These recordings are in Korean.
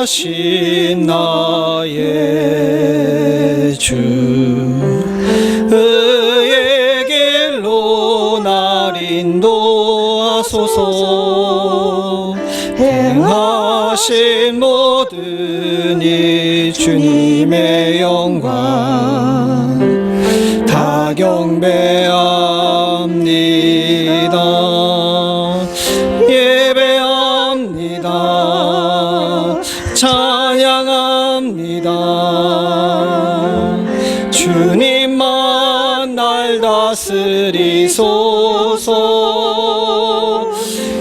완전하신 나의 주, 의의 길로 날 인도하소서. 행하신 모든 이 주님의 영광 다 경배합니다. 예배합니다. 찬양합니다. 주님만 날 다스리소서.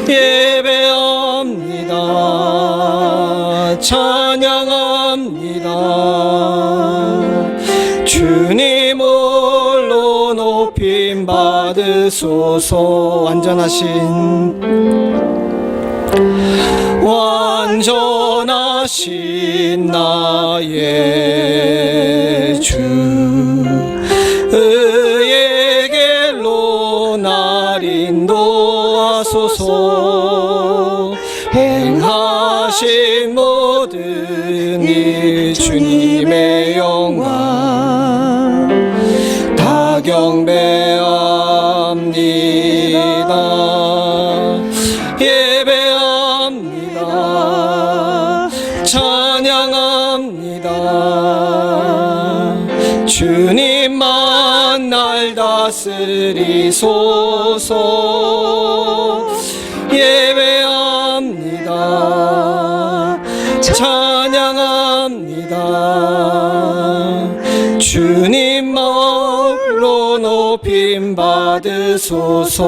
예배합니다. 찬양합니다. 주님 홀로 높임 받으소서. 완전하신 나의 주, 의의 길로 날 인도하소서. 행하신 모든 이 주님의 영광 다 경배합니다. 예배합니다. 찬양합니다. 주님만 날 다스리소서. 예배합니다. 찬양합니다. 주님 홀로 높임 받으소서.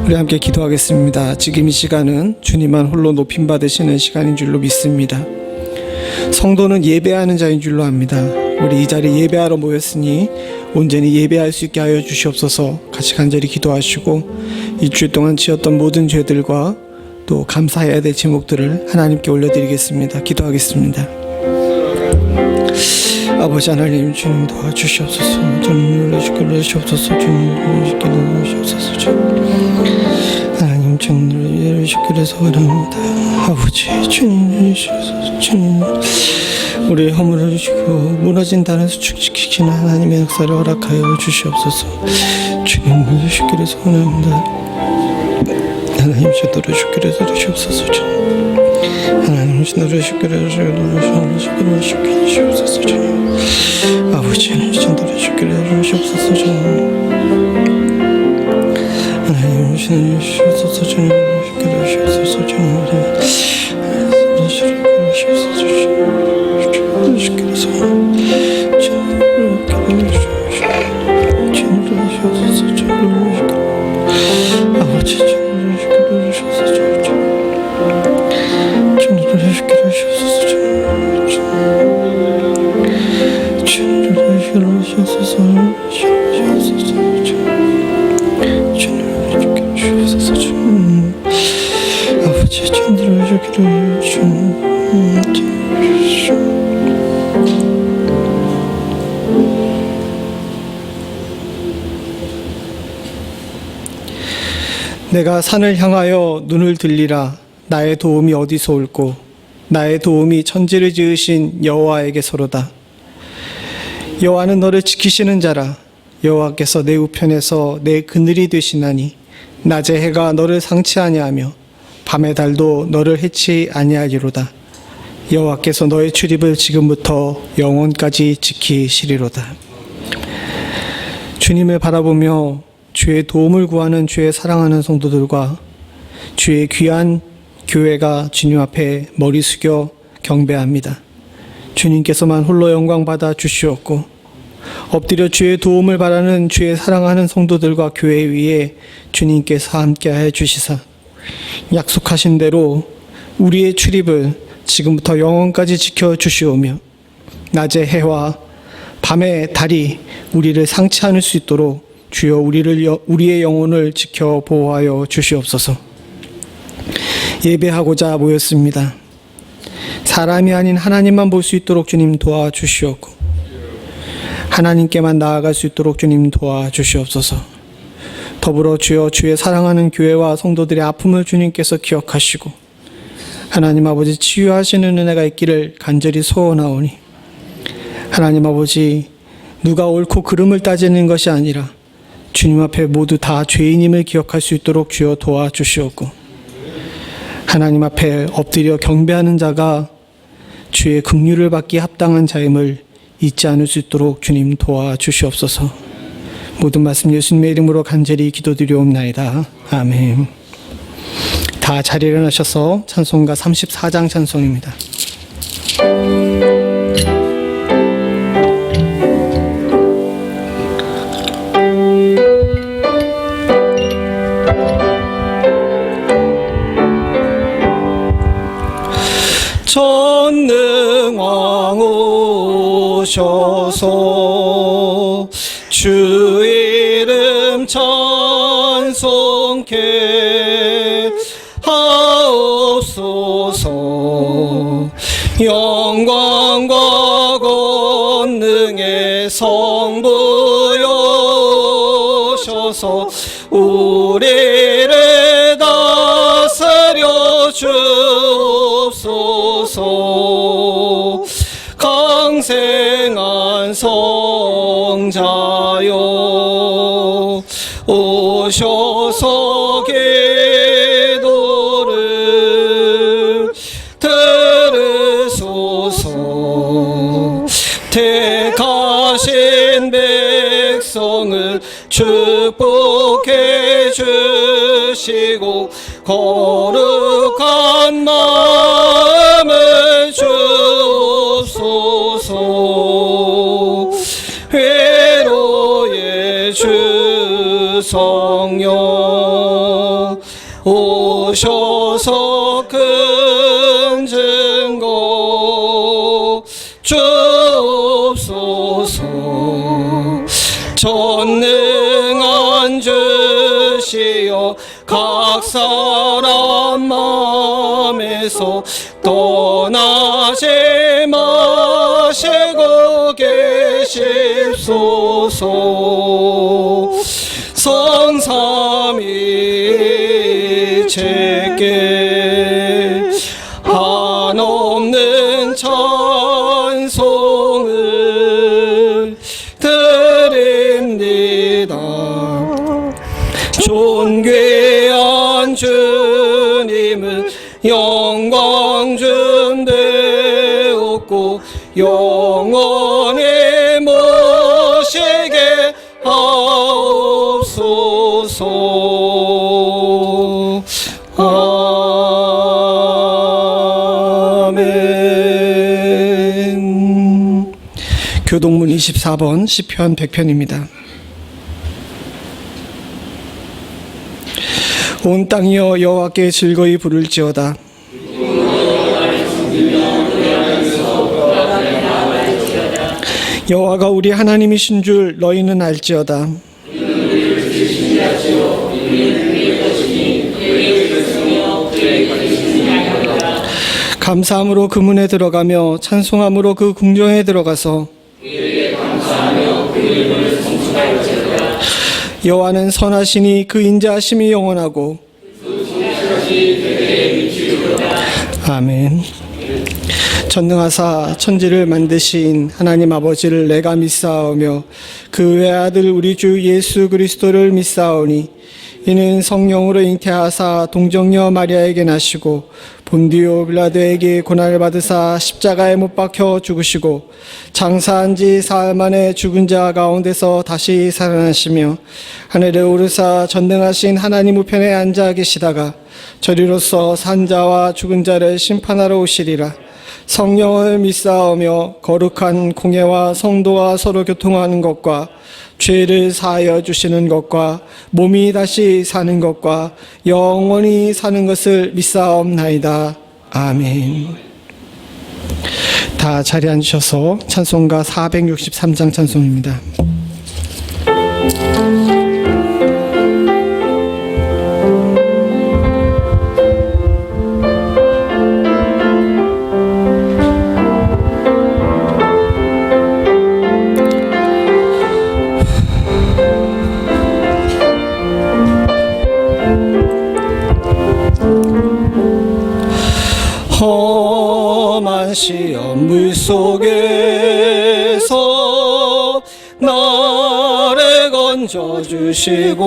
우리 함께 기도하겠습니다. 지금 이 시간은 주님만 홀로 높임 받으시는 시간인 줄로 믿습니다. 성도는 예배하는 자인 줄로 압니다. 우리 이 자리에 예배하러 모였으니 온전히 예배할 수 있게 하여 주시옵소서. 같이 간절히 기도하시고 일주일 동안 지었던 모든 죄들과 또 감사해야 될 제목들을 하나님께 올려드리겠습니다. 기도하겠습니다. 아버지 하나님, 주님 도와주시옵소서. 주님 놀라시옵소서. 주님 놀라시옵소서. 하나님 주님 놀라시옵소서. 원합니다. 아버지 주님 놀라시옵소서. 주님 우리의 허물을 주시고 무너진 단을 수축시키시는 하나님의 역사를 허락하여 주시옵소서. 주님 놀라시기를 소원합니다. 하나님 놀라시기를 주시옵소서. 하나님 놀라시기를 주시옵소서. 아버지 놀라시기를 주시옵소서. 하나님 놀라시옵소서. 주님 놀라시옵소서. 내가 산을 향하여 눈을 들리라. 나의 도움이 어디서 올꼬? 나의 도움이 천지를 지으신 여호와에게서로다. 여호와는 너를 지키시는 자라. 여호와께서 내 우편에서 내 그늘이 되시나니 낮에 해가 너를 상치 아니하며 밤의 달도 너를 해치 아니하리로다. 여호와께서 너의 출입을 지금부터 영원까지 지키시리로다. 주님을 바라보며 주의 도움을 구하는 주의 사랑하는 성도들과 주의 귀한 교회가 주님 앞에 머리 숙여 경배합니다. 주님께서만 홀로 영광 받아 주시옵고 엎드려 주의 도움을 바라는 주의 사랑하는 성도들과 교회 위에 주님께서 함께하여 주시사 약속하신 대로 우리의 출입을 지금부터 영원까지 지켜주시오며 낮의 해와 밤의 달이 우리를 상치 않을 수 있도록 주여 우리의 영혼을 지켜 보호하여 주시옵소서. 예배하고자 모였습니다. 사람이 아닌 하나님만 볼 수 있도록 주님 도와주시옵고 하나님께만 나아갈 수 있도록 주님 도와주시옵소서. 더불어 주여 주의 사랑하는 교회와 성도들의 아픔을 주님께서 기억하시고 하나님 아버지 치유하시는 은혜가 있기를 간절히 소원하오니 하나님 아버지 누가 옳고 그름을 따지는 것이 아니라 주님 앞에 모두 다 죄인임을 기억할 수 있도록 주여 도와주시옵고 하나님 앞에 엎드려 경배하는 자가 주의 긍휼을 받기 합당한 자임을 잊지 않을 수 있도록 주님 도와주시옵소서. 모든 말씀 예수님의 이름으로 간절히 기도드리옵나이다. 아멘. 다 자리에 일어나셔서 찬송가 34장 찬송입니다. 전능왕 오셔서 주 이름 찬송케 하옵소서. 영광과 권능의 성부여셔서 우리를 다스려 주옵소서. 강생한 성자여 오셔서 기도를 들으소서. 택하신 백성을 축복해 주시고 거룩한 마음을 주옵소서. 회로의 주 성령 오셔서 큰 증거 주옵소서. 전능한 주시여 각 사람 마음에서 떠나지 마시고 계십소서. 성삼위일체께 한없는 찬송을 드립니다. 존귀한 주님을 영광 준대옵고 영원히 모시게 하옵소서. 아멘. 교동문 24번 시편 100편입니다. 온 땅이여 여호와께 즐거이 부를지어다. 여호와가 우리 하나님이신 줄 너희는 알지어다. 감사함으로 그 문에 들어가며 찬송함으로 그 궁정에 들어가서 여호와는 선하시니 그 인자하심이 영원하고. 아멘. 전능하사 천지를 만드신 하나님 아버지를 내가 믿사오며 그 외아들 우리 주 예수 그리스도를 믿사오니 이는 성령으로 잉태하사 동정녀 마리아에게 나시고 본디오 빌라도에게 고난을 받으사 십자가에 못 박혀 죽으시고 장사한 지 사흘 만에 죽은 자 가운데서 다시 살아나시며 하늘에 오르사 전능하신 하나님 우편에 앉아 계시다가 저리로서 산 자와 죽은 자를 심판하러 오시리라. 성령을 믿사오며 거룩한 공예와 성도와 서로 교통하는 것과 죄를 사하여 주시는 것과 몸이 다시 사는 것과 영원히 사는 것을 믿사옵나이다. 아멘. 다 자리에 앉으셔서 찬송가 463장 찬송입니다. 속에서 나를 건져주시고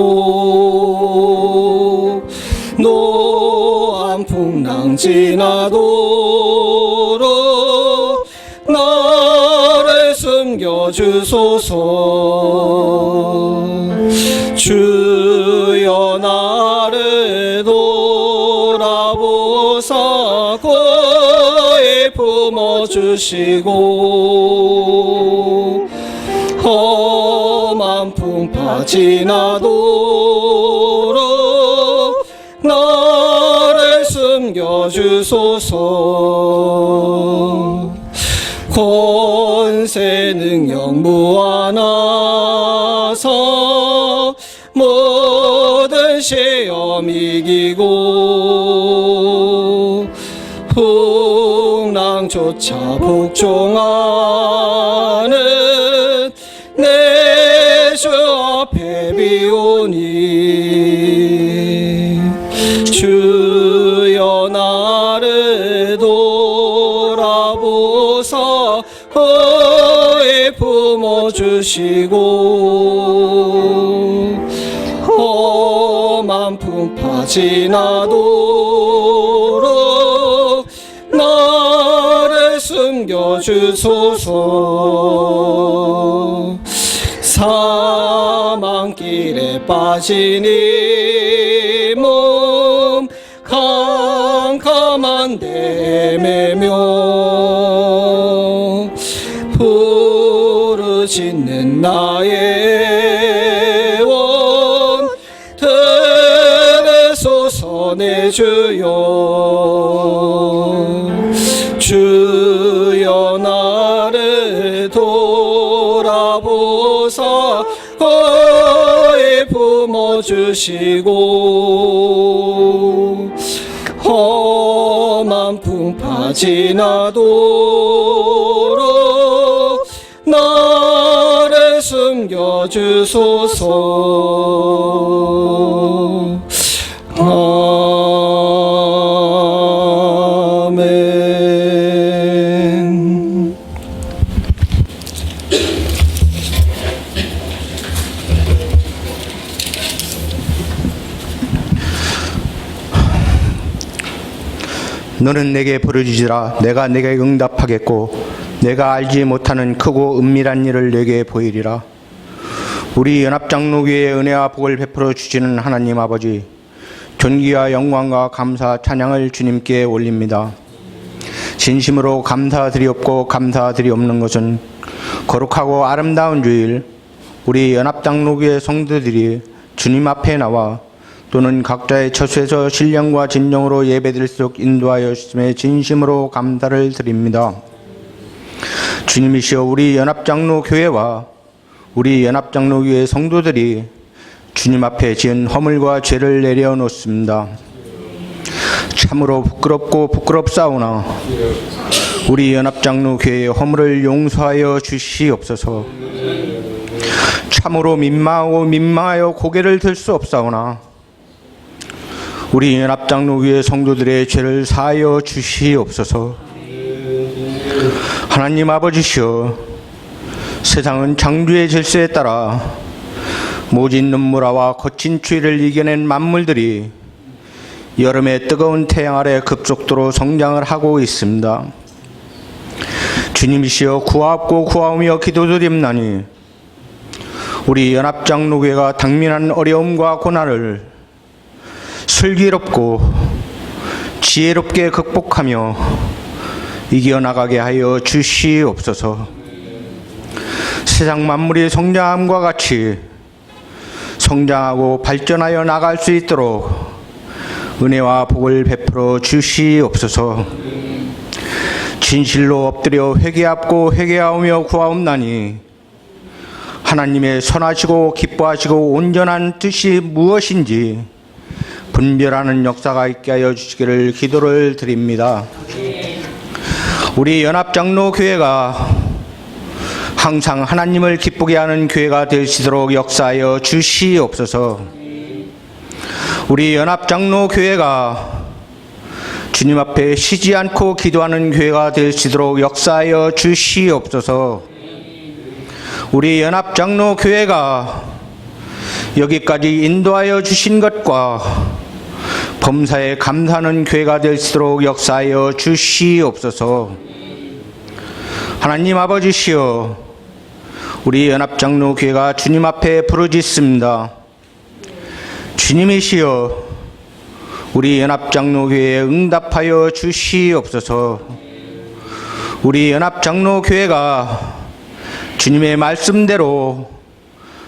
노한 풍랑 지나도록 나를 숨겨주소서. 주여 나를 돌아보사 거의 품어주시고 험한 풍파 지나도록 나를 숨겨주소서. 권세 능력 무한하사 모든 시험 이기고 풍랑조차 복종하는 내 주 앞에 비오니 주여 나를 돌아보사 거의 품어주시고 험한 풍파 지나도록 나를 숨겨주소서. 사망길에 빠진 이 몸 캄캄한 데 매며 부르짖는 나의 원 들으소서 내 주여. 주여 나를 돌아보사 거의 품어주시고 험한 풍파 지나도록 나를 숨겨주소서. 아멘. 너는 내게 부르짖으라. 내가 내게 응답하겠고 내가 알지 못하는 크고 은밀한 일을 내게 보이리라. 우리 연합장로교회의 은혜와 복을 베풀어 주시는 하나님 아버지, 존귀와 영광과 감사 찬양을 주님께 올립니다. 진심으로 감사드리옵고 감사드리옵는 것은 거룩하고 아름다운 주일 우리 연합장로교회 성도들이 주님 앞에 나와 또는 각자의 처소에서 신령과 진정으로 예배드릴 수 있도록 인도하여 주심에 진심으로 감사를 드립니다. 주님이시여, 우리 연합장로교회와 우리 연합장로교회 성도들이 주님 앞에 지은 허물과 죄를 내려놓습니다. 참으로 부끄럽고 부끄럽사오나 우리 연합장로교회의 허물을 용서하여 주시옵소서. 참으로 민망하여 고개를 들 수 없사오나 우리 연합장로교회 성도들의 죄를 사하여 주시옵소서. 하나님 아버지시여, 세상은 창조의 질서에 따라 모진 눈보라와 거친 추위를 이겨낸 만물들이 여름의 뜨거운 태양 아래 급속도로 성장을 하고 있습니다. 주님이시여, 구하옵고 구하오며 기도드립나니 우리 연합장로교회가 당면한 어려움과 고난을 슬기롭고 지혜롭게 극복하며 이겨나가게 하여 주시옵소서. 세상 만물이 성장함과 같이 성장하고 발전하여 나갈 수 있도록 은혜와 복을 베풀어 주시옵소서. 진실로 엎드려 회개하고 회개하오며 구하옵나니 하나님의 선하시고 기뻐하시고 온전한 뜻이 무엇인지 분별하는 역사가 있게 하여 주시기를 기도를 드립니다. 우리 연합장로교회가 항상 하나님을 기쁘게 하는 교회가 되시도록 역사하여 주시옵소서. 우리 연합장로교회가 주님 앞에 쉬지 않고 기도하는 교회가 될 수 있도록 역사하여 주시옵소서. 우리 연합장로교회가 여기까지 인도하여 주신 것과 범사에 감사하는 교회가 될 수 있도록 역사하여 주시옵소서. 하나님 아버지시여, 우리 연합장로교회가 주님 앞에 부르짖습니다. 주님이시여, 우리 연합장로교회에 응답하여 주시옵소서. 우리 연합장로교회가 주님의 말씀대로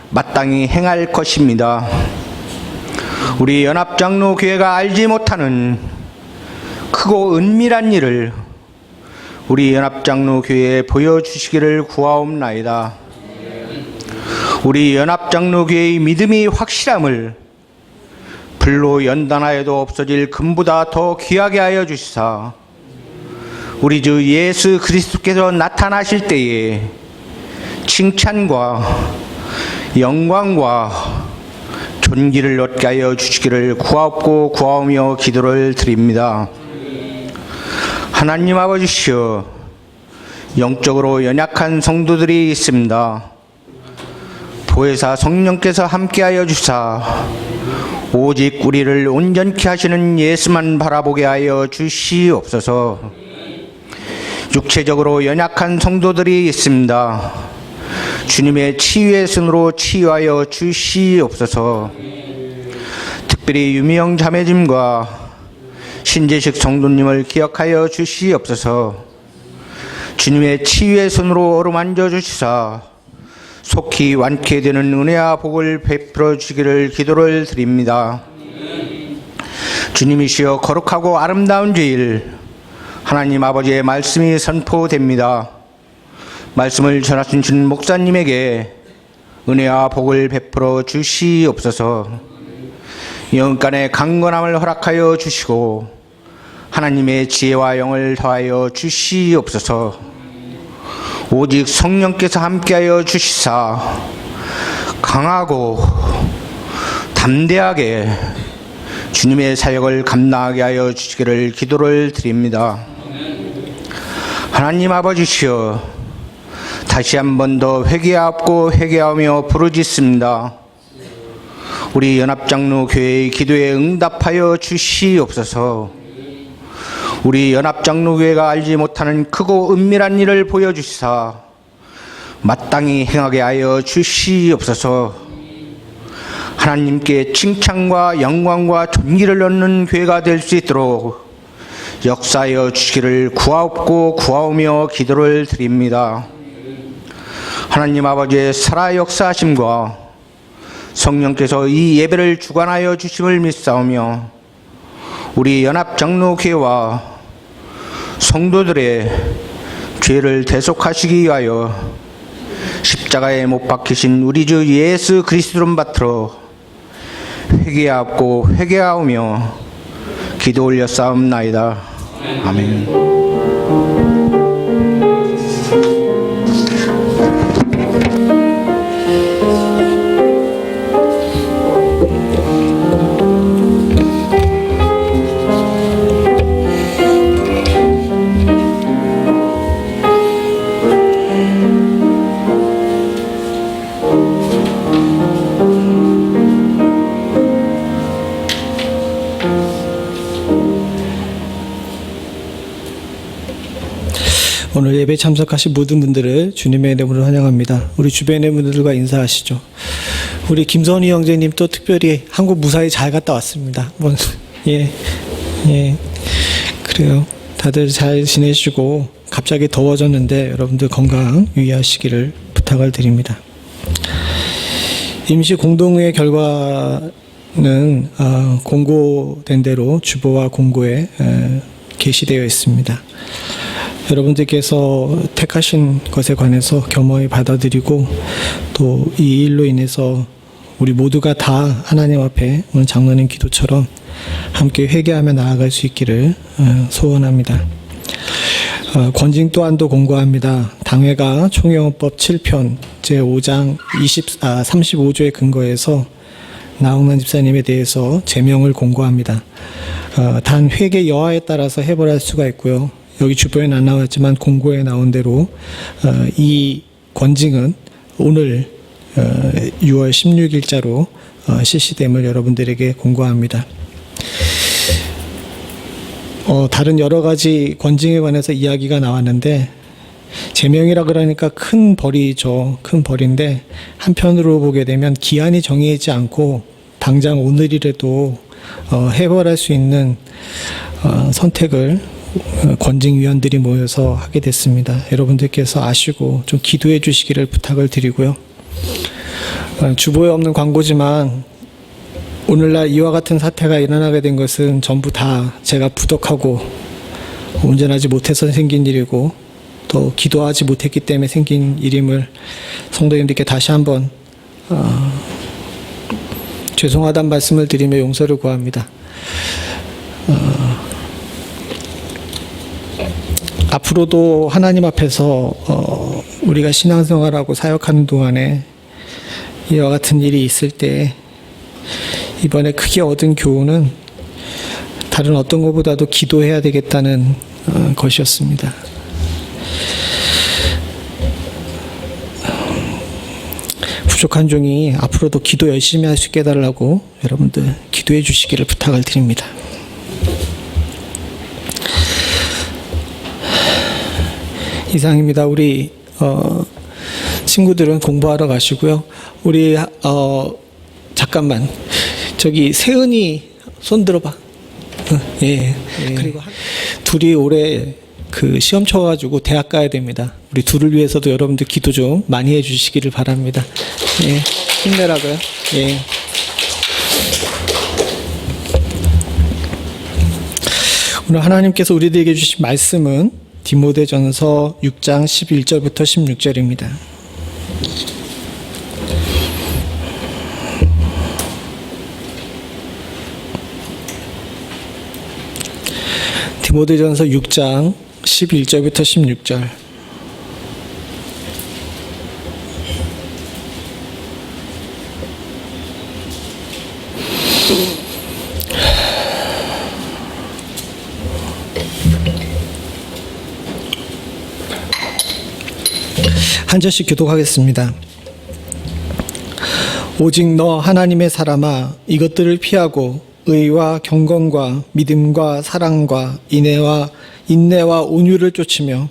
마땅히 행할 것입니다. 우리 연합장로교회가 알지 못하는 크고 은밀한 일을 우리 연합장로교회에 보여주시기를 구하옵나이다. 우리 연합장로교회의 믿음이 확실함을 불로 연단하여도 없어질 금보다 더 귀하게 하여 주시사 우리 주 예수 그리스도께서 나타나실 때에 칭찬과 영광과 존귀를 얻게 하여 주시기를 구하옵고 구하오며 기도를 드립니다. 하나님 아버지시여, 영적으로 연약한 성도들이 있습니다. 보혜사 성령께서 함께하여 주사 오직 우리를 온전케 하시는 예수만 바라보게 하여 주시옵소서. 육체적으로 연약한 성도들이 있습니다. 주님의 치유의 손으로 치유하여 주시옵소서. 특별히 유미영 자매님과 신재식 성도님을 기억하여 주시옵소서. 주님의 치유의 손으로 어루만져 주시사 속히 완쾌되는 은혜와 복을 베풀어 주시기를 기도를 드립니다. 주님이시여, 거룩하고 아름다운 주일 하나님 아버지의 말씀이 선포됩니다. 말씀을 전하신 목사님에게 은혜와 복을 베풀어 주시옵소서. 영간의 강건함을 허락하여 주시고 하나님의 지혜와 영을 더하여 주시옵소서. 오직 성령께서 함께하여 주시사 강하고 담대하게 주님의 사역을 감당하게 하여 주시기를 기도를 드립니다. 하나님 아버지시여, 다시 한 번 더 회개하옵고 회개하며 부르짖습니다. 우리 연합장로교회의 기도에 응답하여 주시옵소서. 우리 연합장로교회가 알지 못하는 크고 은밀한 일을 보여주시사 마땅히 행하게 하여 주시옵소서. 하나님께 칭찬과 영광과 존귀를 얻는 교회가 될 수 있도록 역사하여 주시기를 구하옵고 구하오며 기도를 드립니다. 하나님 아버지의 살아 역사하심과 성령께서 이 예배를 주관하여 주심을 믿사오며 우리 연합장로교회와 성도들의 죄를 대속하시기 위하여 십자가에 못 박히신 우리 주 예수 그리스도를 받들어 회개하옵고 회개하오며 기도 올려 싸움나이다. 아멘. 오늘 예배 참석하신 모든 분들을 주님의 이름으로 환영합니다. 우리 주변의 분들과 인사하시죠. 우리 김선희 형제님 또 특별히 한국 무사히 잘 갔다 왔습니다. 예, 그래요. 다들 잘 지내시고 갑자기 더워졌는데 여러분들 건강 유의하시기를 부탁을 드립니다. 임시 공동회 결과는 공고된 대로 주보와 공고에 게시되어 있습니다. 여러분들께서 택하신 것에 관해서 겸허히 받아들이고 또 이 일로 인해서 우리 모두가 다 하나님 앞에 오늘 장로님 기도처럼 함께 회개하며 나아갈 수 있기를 소원합니다. 권징 또한도 공고합니다. 당회가 총영법 7편 제5장 35조에 근거해서 나홍란 집사님에 대해서 제명을 공고합니다. 단 회계 여하에 따라서 해벌할 수가 있고요. 여기 주변에 안 나왔지만 공고에 나온 대로 이 권징은 오늘 6월 16일자로 실시됨을 여러분들에게 공고합니다. 다른 여러 가지 권징에 관해서 이야기가 나왔는데 제명이라 그러니까 큰 벌이죠. 큰 벌인데 한편으로 보게 되면 기한이 정해지지 않고 당장 오늘이라도 해벌할 수 있는 선택을 권징위원들이 모여서 하게 됐습니다. 여러분들께서 아시고 좀 기도해 주시기를 부탁을 드리고요. 주보에 없는 광고지만 오늘날 이와 같은 사태가 일어나게 된 것은 전부 다 제가 부족하고 온전하지 못해서 생긴 일이고 또 기도하지 못했기 때문에 생긴 일임을 성도님들께 다시 한번 죄송하다는 말씀을 드리며 용서를 구합니다. 앞으로도 하나님 앞에서 우리가 신앙생활하고 사역하는 동안에 이와 같은 일이 있을 때 이번에 크게 얻은 교훈은 다른 어떤 것보다도 기도해야 되겠다는 것이었습니다. 부족한 종이 앞으로도 기도 열심히 할 수 있게 해달라고 여러분들 기도해 주시기를 부탁을 드립니다. 이상입니다. 우리 친구들은 공부하러 가시고요. 우리 잠깐만 저기 세은이 손 들어봐. 예. 그리고 둘이 올해 그 시험 쳐가지고 대학 가야 됩니다. 우리 둘을 위해서도 여러분들 기도 좀 많이 해주시기를 바랍니다. 예. 힘내라고요. 예. 오늘 하나님께서 우리들에게 주신 말씀은 디모데전서 6장 11절부터 16절입니다. 디모데전서 6장 11절부터 16절. 한 절씩 교독하겠습니다. 오직 너 하나님의 사람아 이것들을 피하고 의와 경건과 믿음과 사랑과 인내와 온유를 쫓으며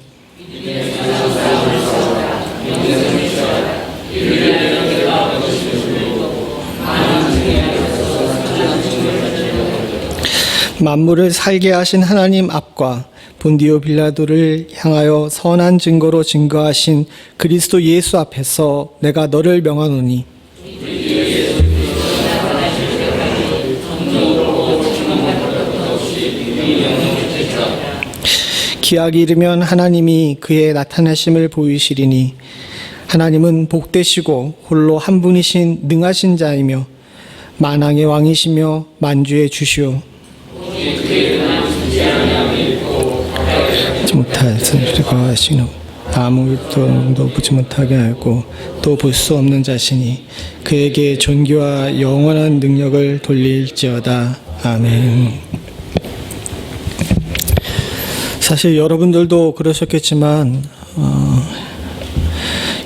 만물을 살게 하신 하나님 앞과 본디오 빌라도를 향하여 선한 증거로 증거하신 그리스도 예수 앞에서 내가 너를 명하노니 기약이 이르면 하나님이 그의 나타나심을 보이시리니 하나님은 복되시고 홀로 한 분이신 능하신 자이며 만왕의 왕이시며 만주의 주시오 못할 선수가 하시노 아무것도 보지 못하게 하고 또 볼 수 없는 자신이 그에게 존귀와 영원한 능력을 돌릴지어다. 아멘. 사실 여러분들도 그러셨겠지만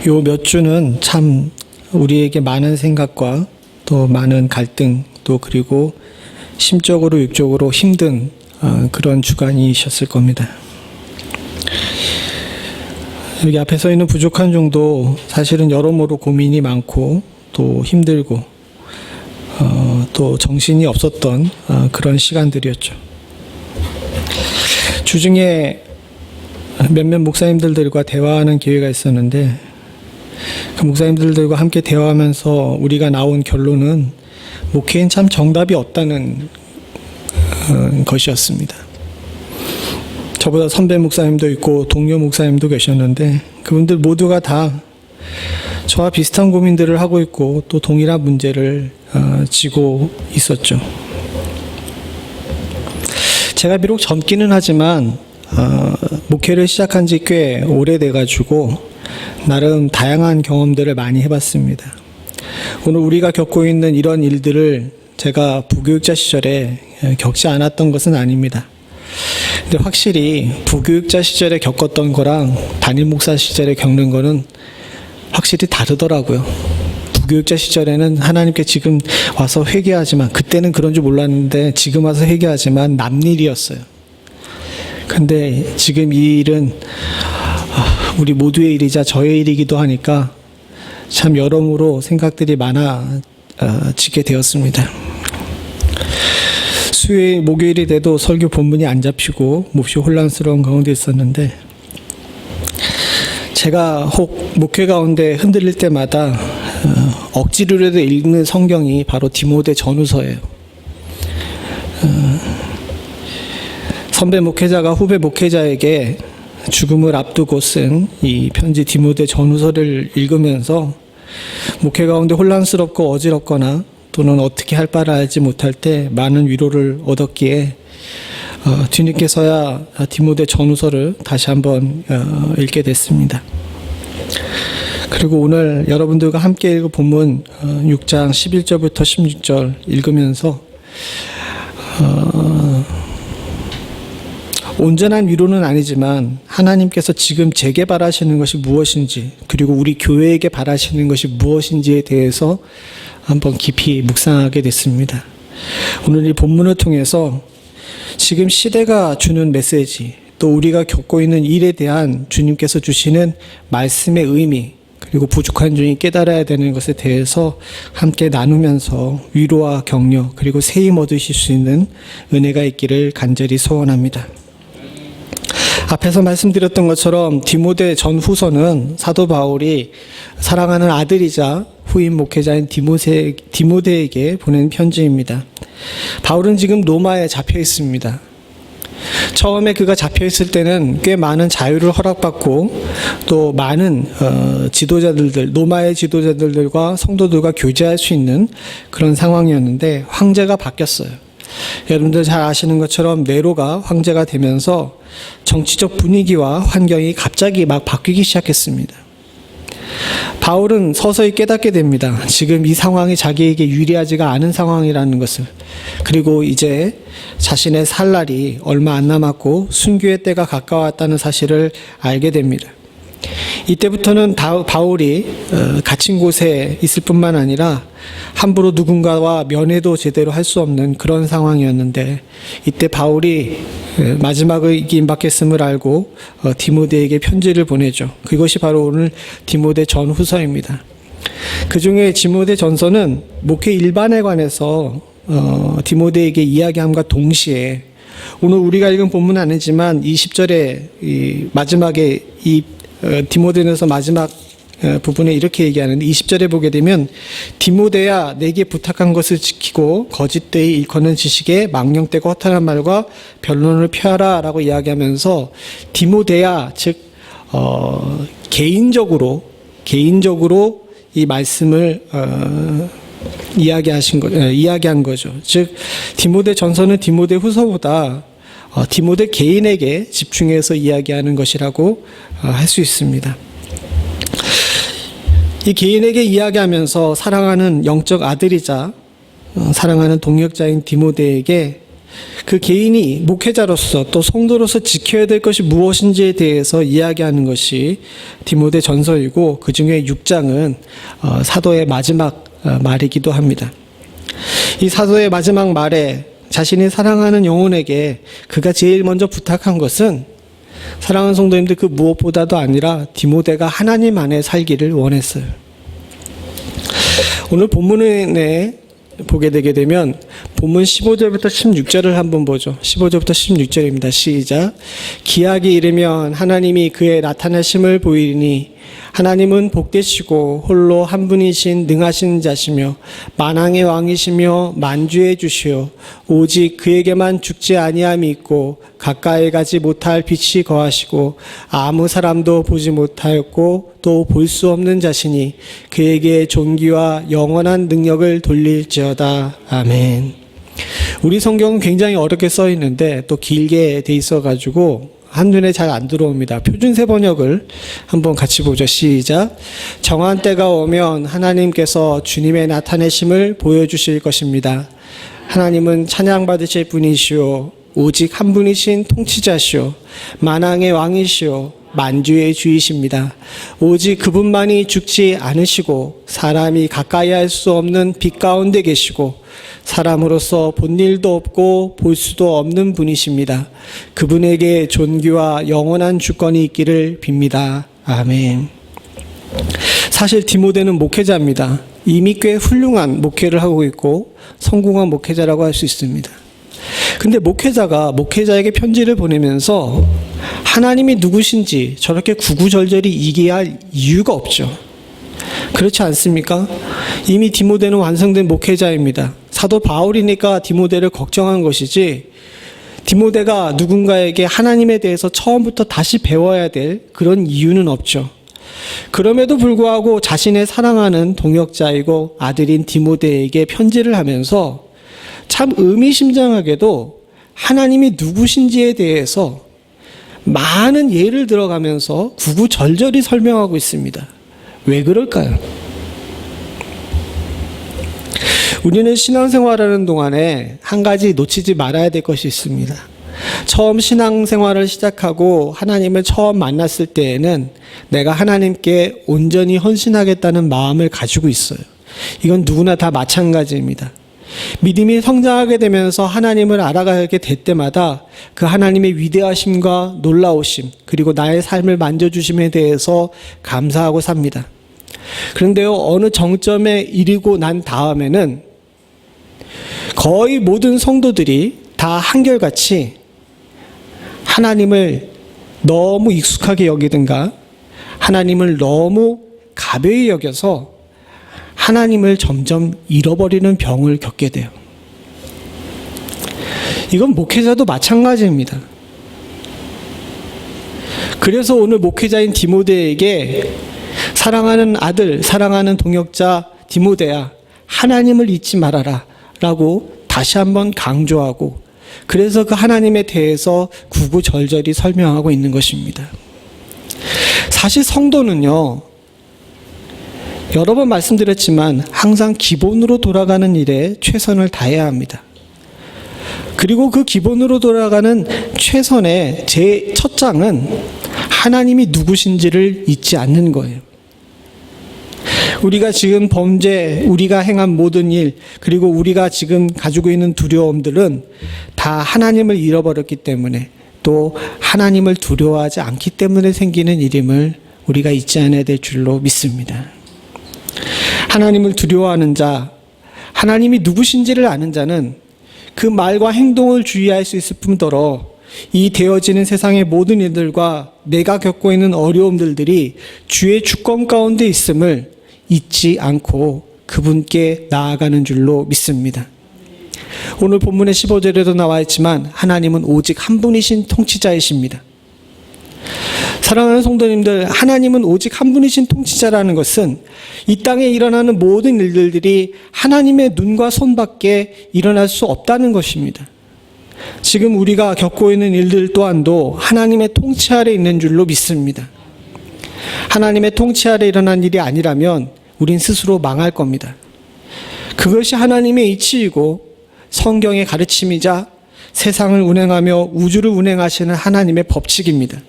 요 몇 주는 참 우리에게 많은 생각과 또 많은 갈등 또 그리고 심적으로 육적으로 힘든 그런 주간이셨을 겁니다. 여기 앞에 서 있는 부족한 종도 사실은 여러모로 고민이 많고 또 힘들고 또 정신이 없었던 그런 시간들이었죠. 주중에 몇몇 목사님들과 대화하는 기회가 있었는데 그 목사님들과 함께 대화하면서 우리가 나온 결론은 목회엔 참 정답이 없다는 것이었습니다. 저보다 선배 목사님도 있고 동료 목사님도 계셨는데 그분들 모두가 다 저와 비슷한 고민들을 하고 있고 또 동일한 문제를 지고 있었죠. 제가 비록 젊기는 하지만 목회를 시작한 지 꽤 오래돼가지고 나름 다양한 경험들을 많이 해봤습니다. 오늘 우리가 겪고 있는 이런 일들을 제가 부교육자 시절에 겪지 않았던 것은 아닙니다. 근데 확실히 부교육자 시절에 겪었던 거랑 담임 목사 시절에 겪는 거는 확실히 다르더라고요. 부교육자 시절에는 하나님께 지금 와서 회개하지만, 그때는 그런 줄 몰랐는데 지금 와서 회개하지만 남일이었어요. 근데 지금 이 일은 우리 모두의 일이자 저의 일이기도 하니까 참 여러모로 생각들이 많아지게 되었습니다. 수요일, 목요일이 돼도 설교 본문이 안 잡히고 몹시 혼란스러운 가운데 있었는데, 제가 혹 목회 가운데 흔들릴 때마다 억지로라도 읽는 성경이 바로 디모데 전후서예요. 선배 목회자가 후배 목회자에게 죽음을 앞두고 쓴 이 편지 디모데 전후서를 읽으면서 목회 가운데 혼란스럽고 어지럽거나 또는 어떻게 할 바를 알지 못할 때 많은 위로를 얻었기에 뒤늦게서야 디모데 전후서를 다시 한번 읽게 됐습니다. 그리고 오늘 여러분들과 함께 읽은 본문 6장 11절부터 16절 읽으면서 온전한 위로는 아니지만 하나님께서 지금 제게 바라시는 것이 무엇인지, 그리고 우리 교회에게 바라시는 것이 무엇인지에 대해서 한번 깊이 묵상하게 됐습니다. 오늘 이 본문을 통해서 지금 시대가 주는 메시지, 또 우리가 겪고 있는 일에 대한 주님께서 주시는 말씀의 의미, 그리고 부족한 중이 깨달아야 되는 것에 대해서 함께 나누면서 위로와 격려, 그리고 세임 얻으실 수 있는 은혜가 있기를 간절히 소원합니다. 앞에서 말씀드렸던 것처럼 디모데 전후서는 사도 바울이 사랑하는 아들이자 후임 목회자인 디모데에게 보낸 편지입니다. 바울은 지금 로마에 잡혀 있습니다. 처음에 그가 잡혀 있을 때는 꽤 많은 자유를 허락받고 또 많은 로마의 지도자들과 성도들과 교제할 수 있는 그런 상황이었는데 황제가 바뀌었어요. 여러분들 잘 아시는 것처럼 네로가 황제가 되면서 정치적 분위기와 환경이 갑자기 막 바뀌기 시작했습니다. 바울은 서서히 깨닫게 됩니다. 지금 이 상황이 자기에게 유리하지가 않은 상황이라는 것을. 그리고 이제 자신의 살 날이 얼마 안 남았고 순교의 때가 가까웠다는 사실을 알게 됩니다. 이때부터는 바울이 갇힌 곳에 있을 뿐만 아니라 함부로 누군가와 면회도 제대로 할 수 없는 그런 상황이었는데, 이때 바울이 마지막의 임박했음을 알고 디모데에게 편지를 보내죠. 그것이 바로 오늘 디모데 전후서입니다. 그 중에 디모데 전서는 목회 일반에 관해서 디모데에게 이야기함과 동시에 오늘 우리가 읽은 본문은 아니지만 20절에 마지막에 이 디모데전서 마지막 부분에 이렇게 얘기하는데, 20절에 보게 되면 디모데야 내게 부탁한 것을 지키고 거짓되이 일컫는 지식에 망령되고 허탄한 말과 변론을 펴라 라고 이야기하면서 디모데야, 즉 개인적으로 이 말씀을 이야기한 거죠. 즉 디모데 전서는 디모데 후서보다 디모데 개인에게 집중해서 이야기하는 것이라고 할 수 있습니다. 이 개인에게 이야기하면서 사랑하는 영적 아들이자 사랑하는 동역자인 디모데에게 그 개인이 목회자로서 또 성도로서 지켜야 될 것이 무엇인지에 대해서 이야기하는 것이 디모데 전서이고, 그 중에 6장은 사도의 마지막 말이기도 합니다. 이 사도의 마지막 말에 자신이 사랑하는 영혼에게 그가 제일 먼저 부탁한 것은, 사랑하는 성도님들, 그 무엇보다도 아니라 디모데가 하나님 안에 살기를 원했어요. 오늘 본문에 보게 되게 되면 본문 15절부터 16절을 한번 보죠. 15절부터 16절입니다. 시작. 기약이 이르면 하나님이 그의 나타나심을 보이리니 하나님은 복되시고 홀로 한 분이신 능하신 자시며 만왕의 왕이시며 만주의 주시오. 오직 그에게만 죽지 아니함이 있고 가까이 가지 못할 빛이 거하시고 아무 사람도 보지 못하였고 또 볼 수 없는 자시니 그에게 존귀와 영원한 능력을 돌릴지어다. 아멘. 우리 성경은 굉장히 어렵게 써 있는데 또 길게 돼 있어 가지고 한눈에 잘 안 들어옵니다. 표준세 번역을 한번 같이 보죠. 시작. 정한 때가 오면 하나님께서 주님의 나타내심을 보여주실 것입니다. 하나님은 찬양받으실 분이시오. 오직 한 분이신 통치자시오. 만왕의 왕이시오. 만주의 주이십니다. 오직 그분만이 죽지 않으시고 사람이 가까이 할 수 없는 빛 가운데 계시고 사람으로서 본 일도 없고 볼 수도 없는 분이십니다. 그분에게 존귀와 영원한 주권이 있기를 빕니다. 아멘. 사실 디모데는 목회자입니다. 이미 꽤 훌륭한 목회를 하고 있고 성공한 목회자라고 할 수 있습니다. 근데 목회자가 목회자에게 편지를 보내면서 하나님이 누구신지 저렇게 구구절절히 얘기할 이유가 없죠. 그렇지 않습니까? 이미 디모데는 완성된 목회자입니다. 사도 바울이니까 디모데를 걱정한 것이지 디모데가 누군가에게 하나님에 대해서 처음부터 다시 배워야 될 그런 이유는 없죠. 그럼에도 불구하고 자신의 사랑하는 동역자이고 아들인 디모데에게 편지를 하면서 참 의미심장하게도 하나님이 누구신지에 대해서 많은 예를 들어가면서 구구절절히 설명하고 있습니다. 왜 그럴까요? 우리는 신앙생활하는 동안에 한 가지 놓치지 말아야 될 것이 있습니다. 처음 신앙생활을 시작하고 하나님을 처음 만났을 때에는 내가 하나님께 온전히 헌신하겠다는 마음을 가지고 있어요. 이건 누구나 다 마찬가지입니다. 믿음이 성장하게 되면서 하나님을 알아가게 될 때마다 그 하나님의 위대하심과 놀라우심 그리고 나의 삶을 만져주심에 대해서 감사하고 삽니다. 그런데요, 어느 정점에 이르고 난 다음에는 거의 모든 성도들이 다 한결같이 하나님을 너무 익숙하게 여기든가 하나님을 너무 가벼이 여겨서 하나님을 점점 잃어버리는 병을 겪게 돼요. 이건 목회자도 마찬가지입니다. 그래서 오늘 목회자인 디모데에게 사랑하는 아들, 사랑하는 동역자 디모데야, 하나님을 잊지 말아라 라고 다시 한번 강조하고 그래서 그 하나님에 대해서 구구절절히 설명하고 있는 것입니다. 사실 성도는요, 여러 번 말씀드렸지만 항상 기본으로 돌아가는 일에 최선을 다해야 합니다. 그리고 그 기본으로 돌아가는 최선의 제 첫 장은 하나님이 누구신지를 잊지 않는 거예요. 우리가 지금 범죄, 우리가 행한 모든 일, 그리고 우리가 지금 가지고 있는 두려움들은 다 하나님을 잃어버렸기 때문에 또 하나님을 두려워하지 않기 때문에 생기는 일임을 우리가 잊지 않아야 될 줄로 믿습니다. 하나님을 두려워하는 자, 하나님이 누구신지를 아는 자는 그 말과 행동을 주의할 수 있을 뿐더러 이 되어지는 세상의 모든 일들과 내가 겪고 있는 어려움들이 주의 주권 가운데 있음을 잊지 않고 그분께 나아가는 줄로 믿습니다. 오늘 본문의 15절에도 나와 있지만 하나님은 오직 한 분이신 통치자이십니다. 사랑하는 성도님들, 하나님은 오직 한 분이신 통치자라는 것은 이 땅에 일어나는 모든 일들이 하나님의 눈과 손밖에 일어날 수 없다는 것입니다. 지금 우리가 겪고 있는 일들 또한도 하나님의 통치 아래 있는 줄로 믿습니다. 하나님의 통치 아래 일어난 일이 아니라면 우린 스스로 망할 겁니다. 그것이 하나님의 이치이고 성경의 가르침이자 세상을 운행하며 우주를 운행하시는 하나님의 법칙입니다.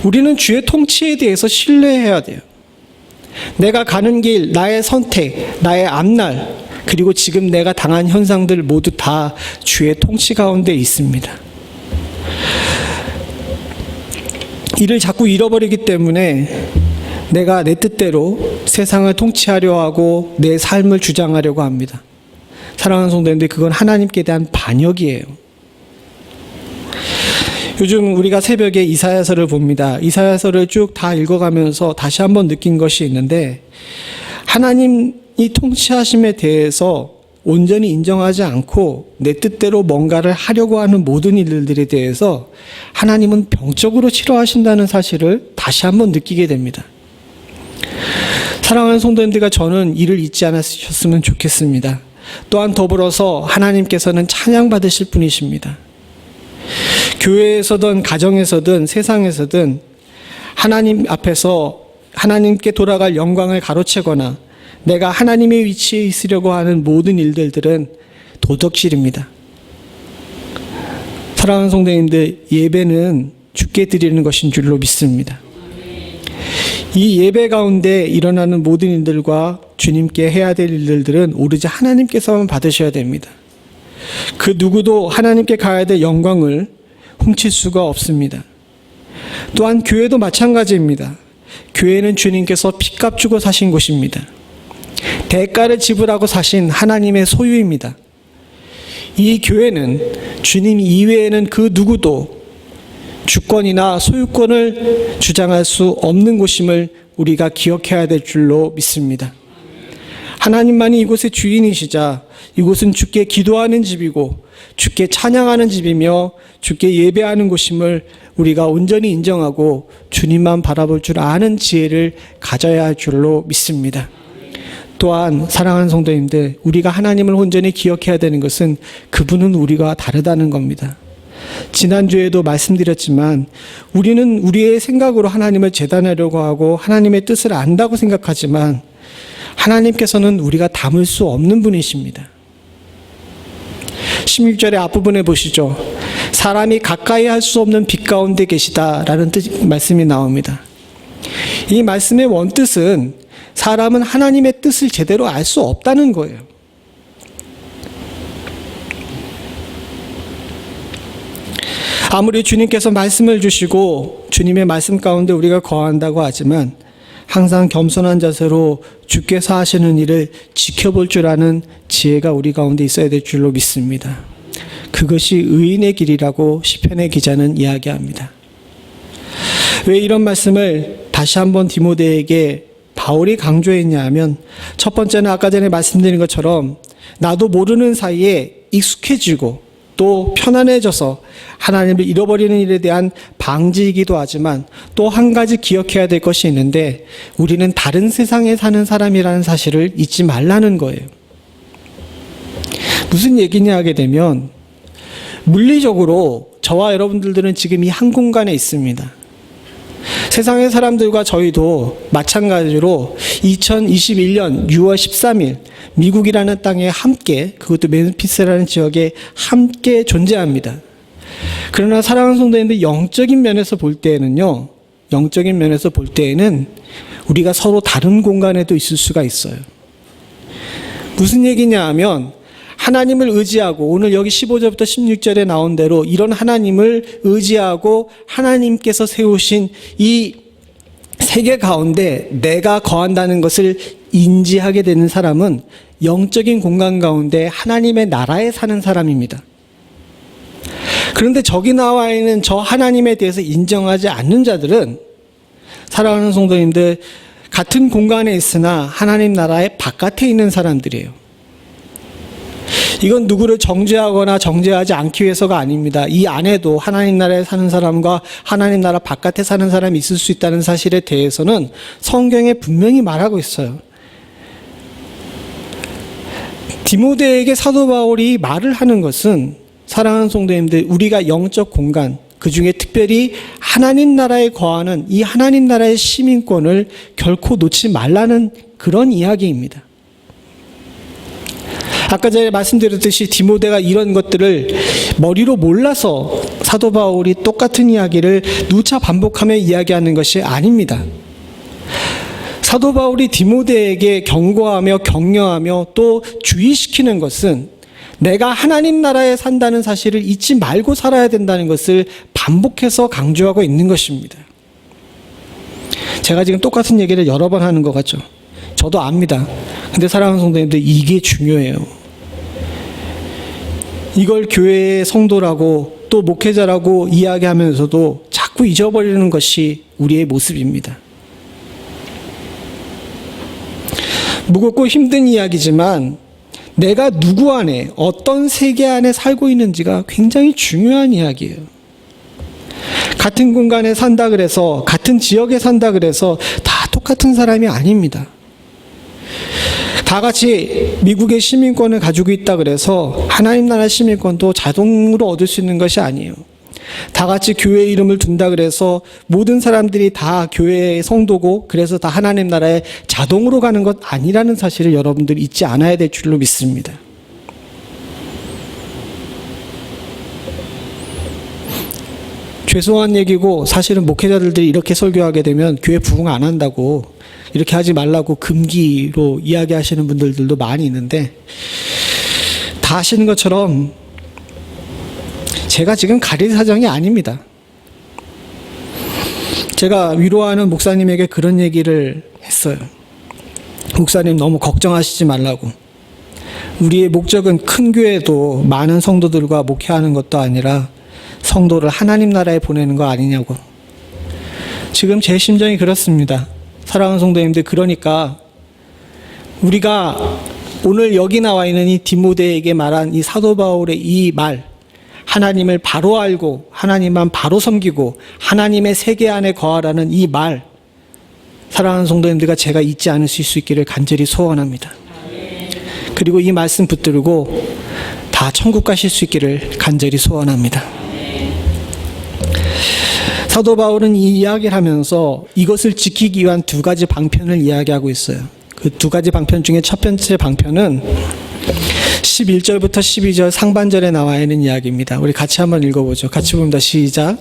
우리는 주의 통치에 대해서 신뢰해야 돼요. 내가 가는 길, 나의 선택, 나의 앞날, 그리고 지금 내가 당한 현상들 모두 다 주의 통치 가운데 있습니다. 이를 자꾸 잃어버리기 때문에 내가 내 뜻대로 세상을 통치하려 하고 내 삶을 주장하려고 합니다. 사랑하는 성도님들, 그건 하나님께 대한 반역이에요. 요즘 우리가 새벽에 이사야서를 봅니다. 이사야서를 쭉 다 읽어가면서 다시 한번 느낀 것이 있는데 하나님이 통치하심에 대해서 온전히 인정하지 않고 내 뜻대로 뭔가를 하려고 하는 모든 일들에 대해서 하나님은 병적으로 싫어하신다는 사실을 다시 한번 느끼게 됩니다. 사랑하는 성도님들과 저는 이를 잊지 않으셨으면 좋겠습니다. 또한 더불어서 하나님께서는 찬양받으실 분이십니다. 교회에서든 가정에서든 세상에서든 하나님 앞에서 하나님께 돌아갈 영광을 가로채거나 내가 하나님의 위치에 있으려고 하는 모든 일들은 도덕질입니다. 사랑하는 성도님들, 예배는 주께 드리는 것인 줄로 믿습니다. 이 예배 가운데 일어나는 모든 일들과 주님께 해야 될 일들은 오로지 하나님께서만 받으셔야 됩니다. 그 누구도 하나님께 가야 될 영광을 훔칠 수가 없습니다. 또한 교회도 마찬가지입니다. 교회는 주님께서 핏값 주고 사신 곳입니다. 대가를 지불하고 사신 하나님의 소유입니다. 이 교회는 주님 이외에는 그 누구도 주권이나 소유권을 주장할 수 없는 곳임을 우리가 기억해야 될 줄로 믿습니다. 하나님만이 이곳의 주인이시자 이곳은 주께 기도하는 집이고 주께 찬양하는 집이며 주께 예배하는 곳임을 우리가 온전히 인정하고 주님만 바라볼 줄 아는 지혜를 가져야 할 줄로 믿습니다. 또한 사랑하는 성도님들, 우리가 하나님을 온전히 기억해야 되는 것은 그분은 우리가 다르다는 겁니다. 지난주에도 말씀드렸지만 우리는 우리의 생각으로 하나님을 재단하려고 하고 하나님의 뜻을 안다고 생각하지만 하나님께서는 우리가 담을 수 없는 분이십니다. 16절의 앞부분에 보시죠. 사람이 가까이 할 수 없는 빛 가운데 계시다라는 말씀이 나옵니다. 이 말씀의 원뜻은 사람은 하나님의 뜻을 제대로 알 수 없다는 거예요. 아무리 주님께서 말씀을 주시고 주님의 말씀 가운데 우리가 거한다고 하지만 항상 겸손한 자세로 주께서 하시는 일을 지켜볼 줄 아는 지혜가 우리 가운데 있어야 될 줄로 믿습니다. 그것이 의인의 길이라고 시편의 기자는 이야기합니다. 왜 이런 말씀을 다시 한번 디모데에게 바울이 강조했냐 하면 첫 번째는 아까 전에 말씀드린 것처럼 나도 모르는 사이에 익숙해지고 또 편안해져서 하나님을 잃어버리는 일에 대한 방지이기도 하지만 또 한 가지 기억해야 될 것이 있는데 우리는 다른 세상에 사는 사람이라는 사실을 잊지 말라는 거예요. 무슨 얘기냐 하게 되면 물리적으로 저와 여러분들은 지금 이 한 공간에 있습니다. 세상의 사람들과 저희도 마찬가지로 2021년 6월 13일 미국이라는 땅에 함께, 그것도 멤피스라는 지역에 함께 존재합니다. 그러나 사랑하는 성도님들, 영적인 면에서 볼 때에는요, 영적인 면에서 볼 때에는 우리가 서로 다른 공간에도 있을 수가 있어요. 무슨 얘기냐 하면 하나님을 의지하고 오늘 여기 15절부터 16절에 나온 대로 이런 하나님을 의지하고 하나님께서 세우신 이 세계 가운데 내가 거한다는 것을 인지하게 되는 사람은 영적인 공간 가운데 하나님의 나라에 사는 사람입니다. 그런데 저기 나와 있는 저 하나님에 대해서 인정하지 않는 자들은, 사랑하는 성도님들, 같은 공간에 있으나 하나님 나라의 바깥에 있는 사람들이에요. 이건 누구를 정죄하거나 정죄하지 않기 위해서가 아닙니다. 이 안에도 하나님 나라에 사는 사람과 하나님 나라 바깥에 사는 사람이 있을 수 있다는 사실에 대해서는 성경에 분명히 말하고 있어요. 디모데에게 사도 바울이 말을 하는 것은, 사랑하는 성도님들, 우리가 영적 공간, 그 중에 특별히 하나님 나라에 거하는 이 하나님 나라의 시민권을 결코 놓지 말라는 그런 이야기입니다. 아까 전에 말씀드렸듯이 디모데가 이런 것들을 머리로 몰라서 사도 바울이 똑같은 이야기를 누차 반복하며 이야기하는 것이 아닙니다. 사도 바울이 디모데에게 경고하며 격려하며 또 주의시키는 것은 내가 하나님 나라에 산다는 사실을 잊지 말고 살아야 된다는 것을 반복해서 강조하고 있는 것입니다. 제가 지금 똑같은 얘기를 여러 번 하는 것 같죠. 저도 압니다. 근데 사랑하는 성도님들, 이게 중요해요. 이걸 교회의 성도라고 또 목회자라고 이야기하면서도 자꾸 잊어버리는 것이 우리의 모습입니다. 무겁고 힘든 이야기지만 내가 누구 안에, 어떤 세계 안에 살고 있는지가 굉장히 중요한 이야기예요. 같은 공간에 산다 그래서, 같은 지역에 산다 그래서 다 똑같은 사람이 아닙니다. 다 같이 미국의 시민권을 가지고 있다 그래서 하나님 나라 시민권도 자동으로 얻을 수 있는 것이 아니에요. 다 같이 교회 이름을 둔다 그래서 모든 사람들이 다 교회의 성도고 그래서 다 하나님 나라에 자동으로 가는 것 아니라는 사실을 여러분들이 잊지 않아야 될 줄로 믿습니다. 죄송한 얘기고 사실은 목회자들이 이렇게 설교하게 되면 교회 부흥 안 한다고 이렇게 하지 말라고 금기로 이야기하시는 분들도 많이 있는데 다 아시는 것처럼 제가 지금 가릴 사정이 아닙니다. 제가 위로하는 목사님에게 그런 얘기를 했어요. 목사님 너무 걱정하시지 말라고. 우리의 목적은 큰 교회도 많은 성도들과 목회하는 것도 아니라 성도를 하나님 나라에 보내는 거 아니냐고. 지금 제 심정이 그렇습니다. 사랑하는 성도님들, 그러니까 우리가 오늘 여기 나와 있는 이 디모데에게 말한 이 사도 바울의 이 말, 하나님을 바로 알고 하나님만 바로 섬기고 하나님의 세계 안에 거하라는 이 말, 사랑하는 성도님들과 제가 잊지 않으실 수 있기를 간절히 소원합니다. 그리고 이 말씀 붙들고 다 천국 가실 수 있기를 간절히 소원합니다. 사도 바울은 이 이야기를 하면서 이것을 지키기 위한 두 가지 방편을 이야기하고 있어요. 그 두 가지 방편 중에 첫 번째 방편은 11절부터 12절 상반절에 나와 있는 이야기입니다. 우리 같이 한번 읽어보죠. 같이 봅니다. 시작.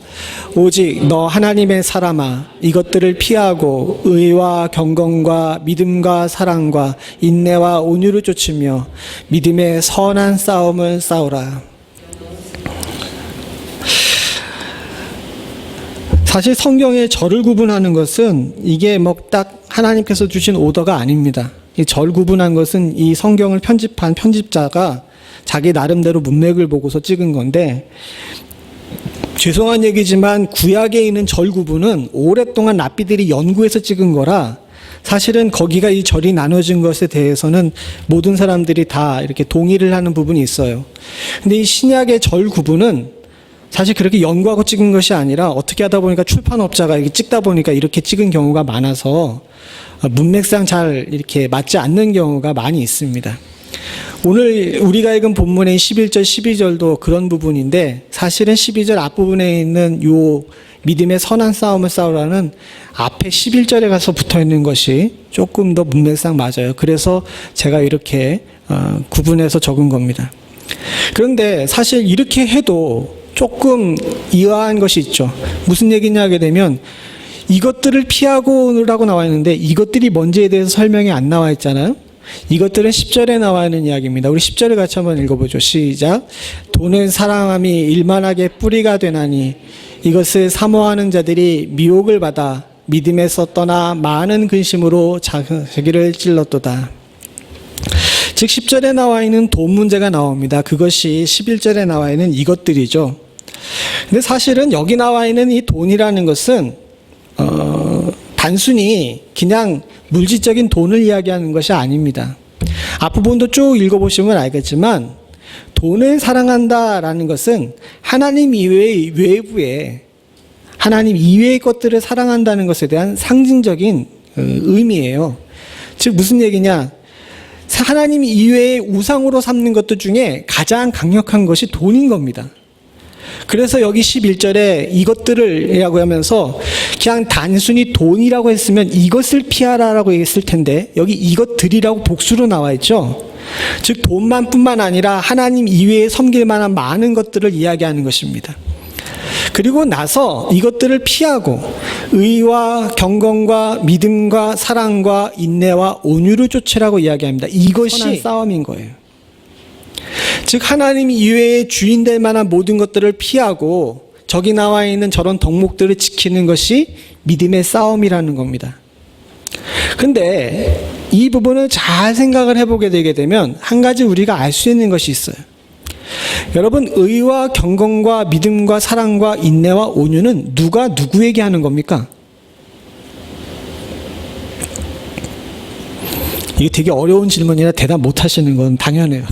오직 너 하나님의 사람아, 이것들을 피하고 의와 경건과 믿음과 사랑과 인내와 온유를 쫓으며 믿음의 선한 싸움을 싸우라. 사실 성경에 절을 구분하는 것은 이게 뭐 딱 하나님께서 주신 오더가 아닙니다. 이 절 구분한 것은 이 성경을 편집한 편집자가 자기 나름대로 문맥을 보고서 찍은 건데, 죄송한 얘기지만 구약에 있는 절 구분은 오랫동안 랍비들이 연구해서 찍은 거라 사실은 거기가 이 절이 나눠진 것에 대해서는 모든 사람들이 다 이렇게 동의를 하는 부분이 있어요. 근데 이 신약의 절 구분은 사실 그렇게 연구하고 찍은 것이 아니라 어떻게 하다 보니까 출판업자가 이렇게 찍다 보니까 이렇게 찍은 경우가 많아서 문맥상 잘 이렇게 맞지 않는 경우가 많이 있습니다. 오늘 우리가 읽은 본문의 11절, 12절도 그런 부분인데 사실은 12절 앞부분에 있는 요 믿음의 선한 싸움을 싸우라는 앞에 11절에 가서 붙어 있는 것이 조금 더 문맥상 맞아요. 그래서 제가 이렇게 구분해서 적은 겁니다. 그런데 사실 이렇게 해도 조금 이해한 것이 있죠. 무슨 얘기냐 하게 되면 이것들을 피하고라고 나와 있는데 이것들이 뭔지에 대해서 설명이 안 나와 있잖아요. 이것들은 10절에 나와 있는 이야기입니다. 우리 10절을 같이 한번 읽어보죠. 시작. 돈은 사랑함이 일만하게 뿌리가 되나니 이것을 사모하는 자들이 미혹을 받아 믿음에서 떠나 많은 근심으로 자기를 찔렀도다. 즉 10절에 나와 있는 돈 문제가 나옵니다. 그것이 11절에 나와 있는 이것들이죠. 근데 사실은 여기 나와 있는 이 돈이라는 것은 단순히 그냥 물질적인 돈을 이야기하는 것이 아닙니다. 앞부분도 쭉 읽어보시면 알겠지만 돈을 사랑한다라는 것은 하나님 이외의 외부에 하나님 이외의 것들을 사랑한다는 것에 대한 상징적인 의미예요. 즉 무슨 얘기냐? 하나님 이외의 우상으로 삼는 것들 중에 가장 강력한 것이 돈인 겁니다. 그래서 여기 11절에 이것들을 이라고 하면서 그냥 단순히 돈이라고 했으면 이것을 피하라라고 얘기했을 텐데 여기 이것들이라고 복수로 나와 있죠. 즉 돈만 뿐만 아니라 하나님 이외에 섬길 만한 많은 것들을 이야기하는 것입니다. 그리고 나서 이것들을 피하고 의와 경건과 믿음과 사랑과 인내와 온유를 쫓으라고 이야기합니다. 이것이 선한 싸움인 거예요. 즉 하나님 이외에 주인 될 만한 모든 것들을 피하고 저기 나와 있는 저런 덕목들을 지키는 것이 믿음의 싸움이라는 겁니다. 근데 이 부분을 잘 생각을 해보게 되게 되면 한 가지 우리가 알 수 있는 것이 있어요. 여러분, 의와 경건과 믿음과 사랑과 인내와 온유는 누가 누구에게 하는 겁니까? 이게 되게 어려운 질문이라 대답 못 하시는 건 당연해요.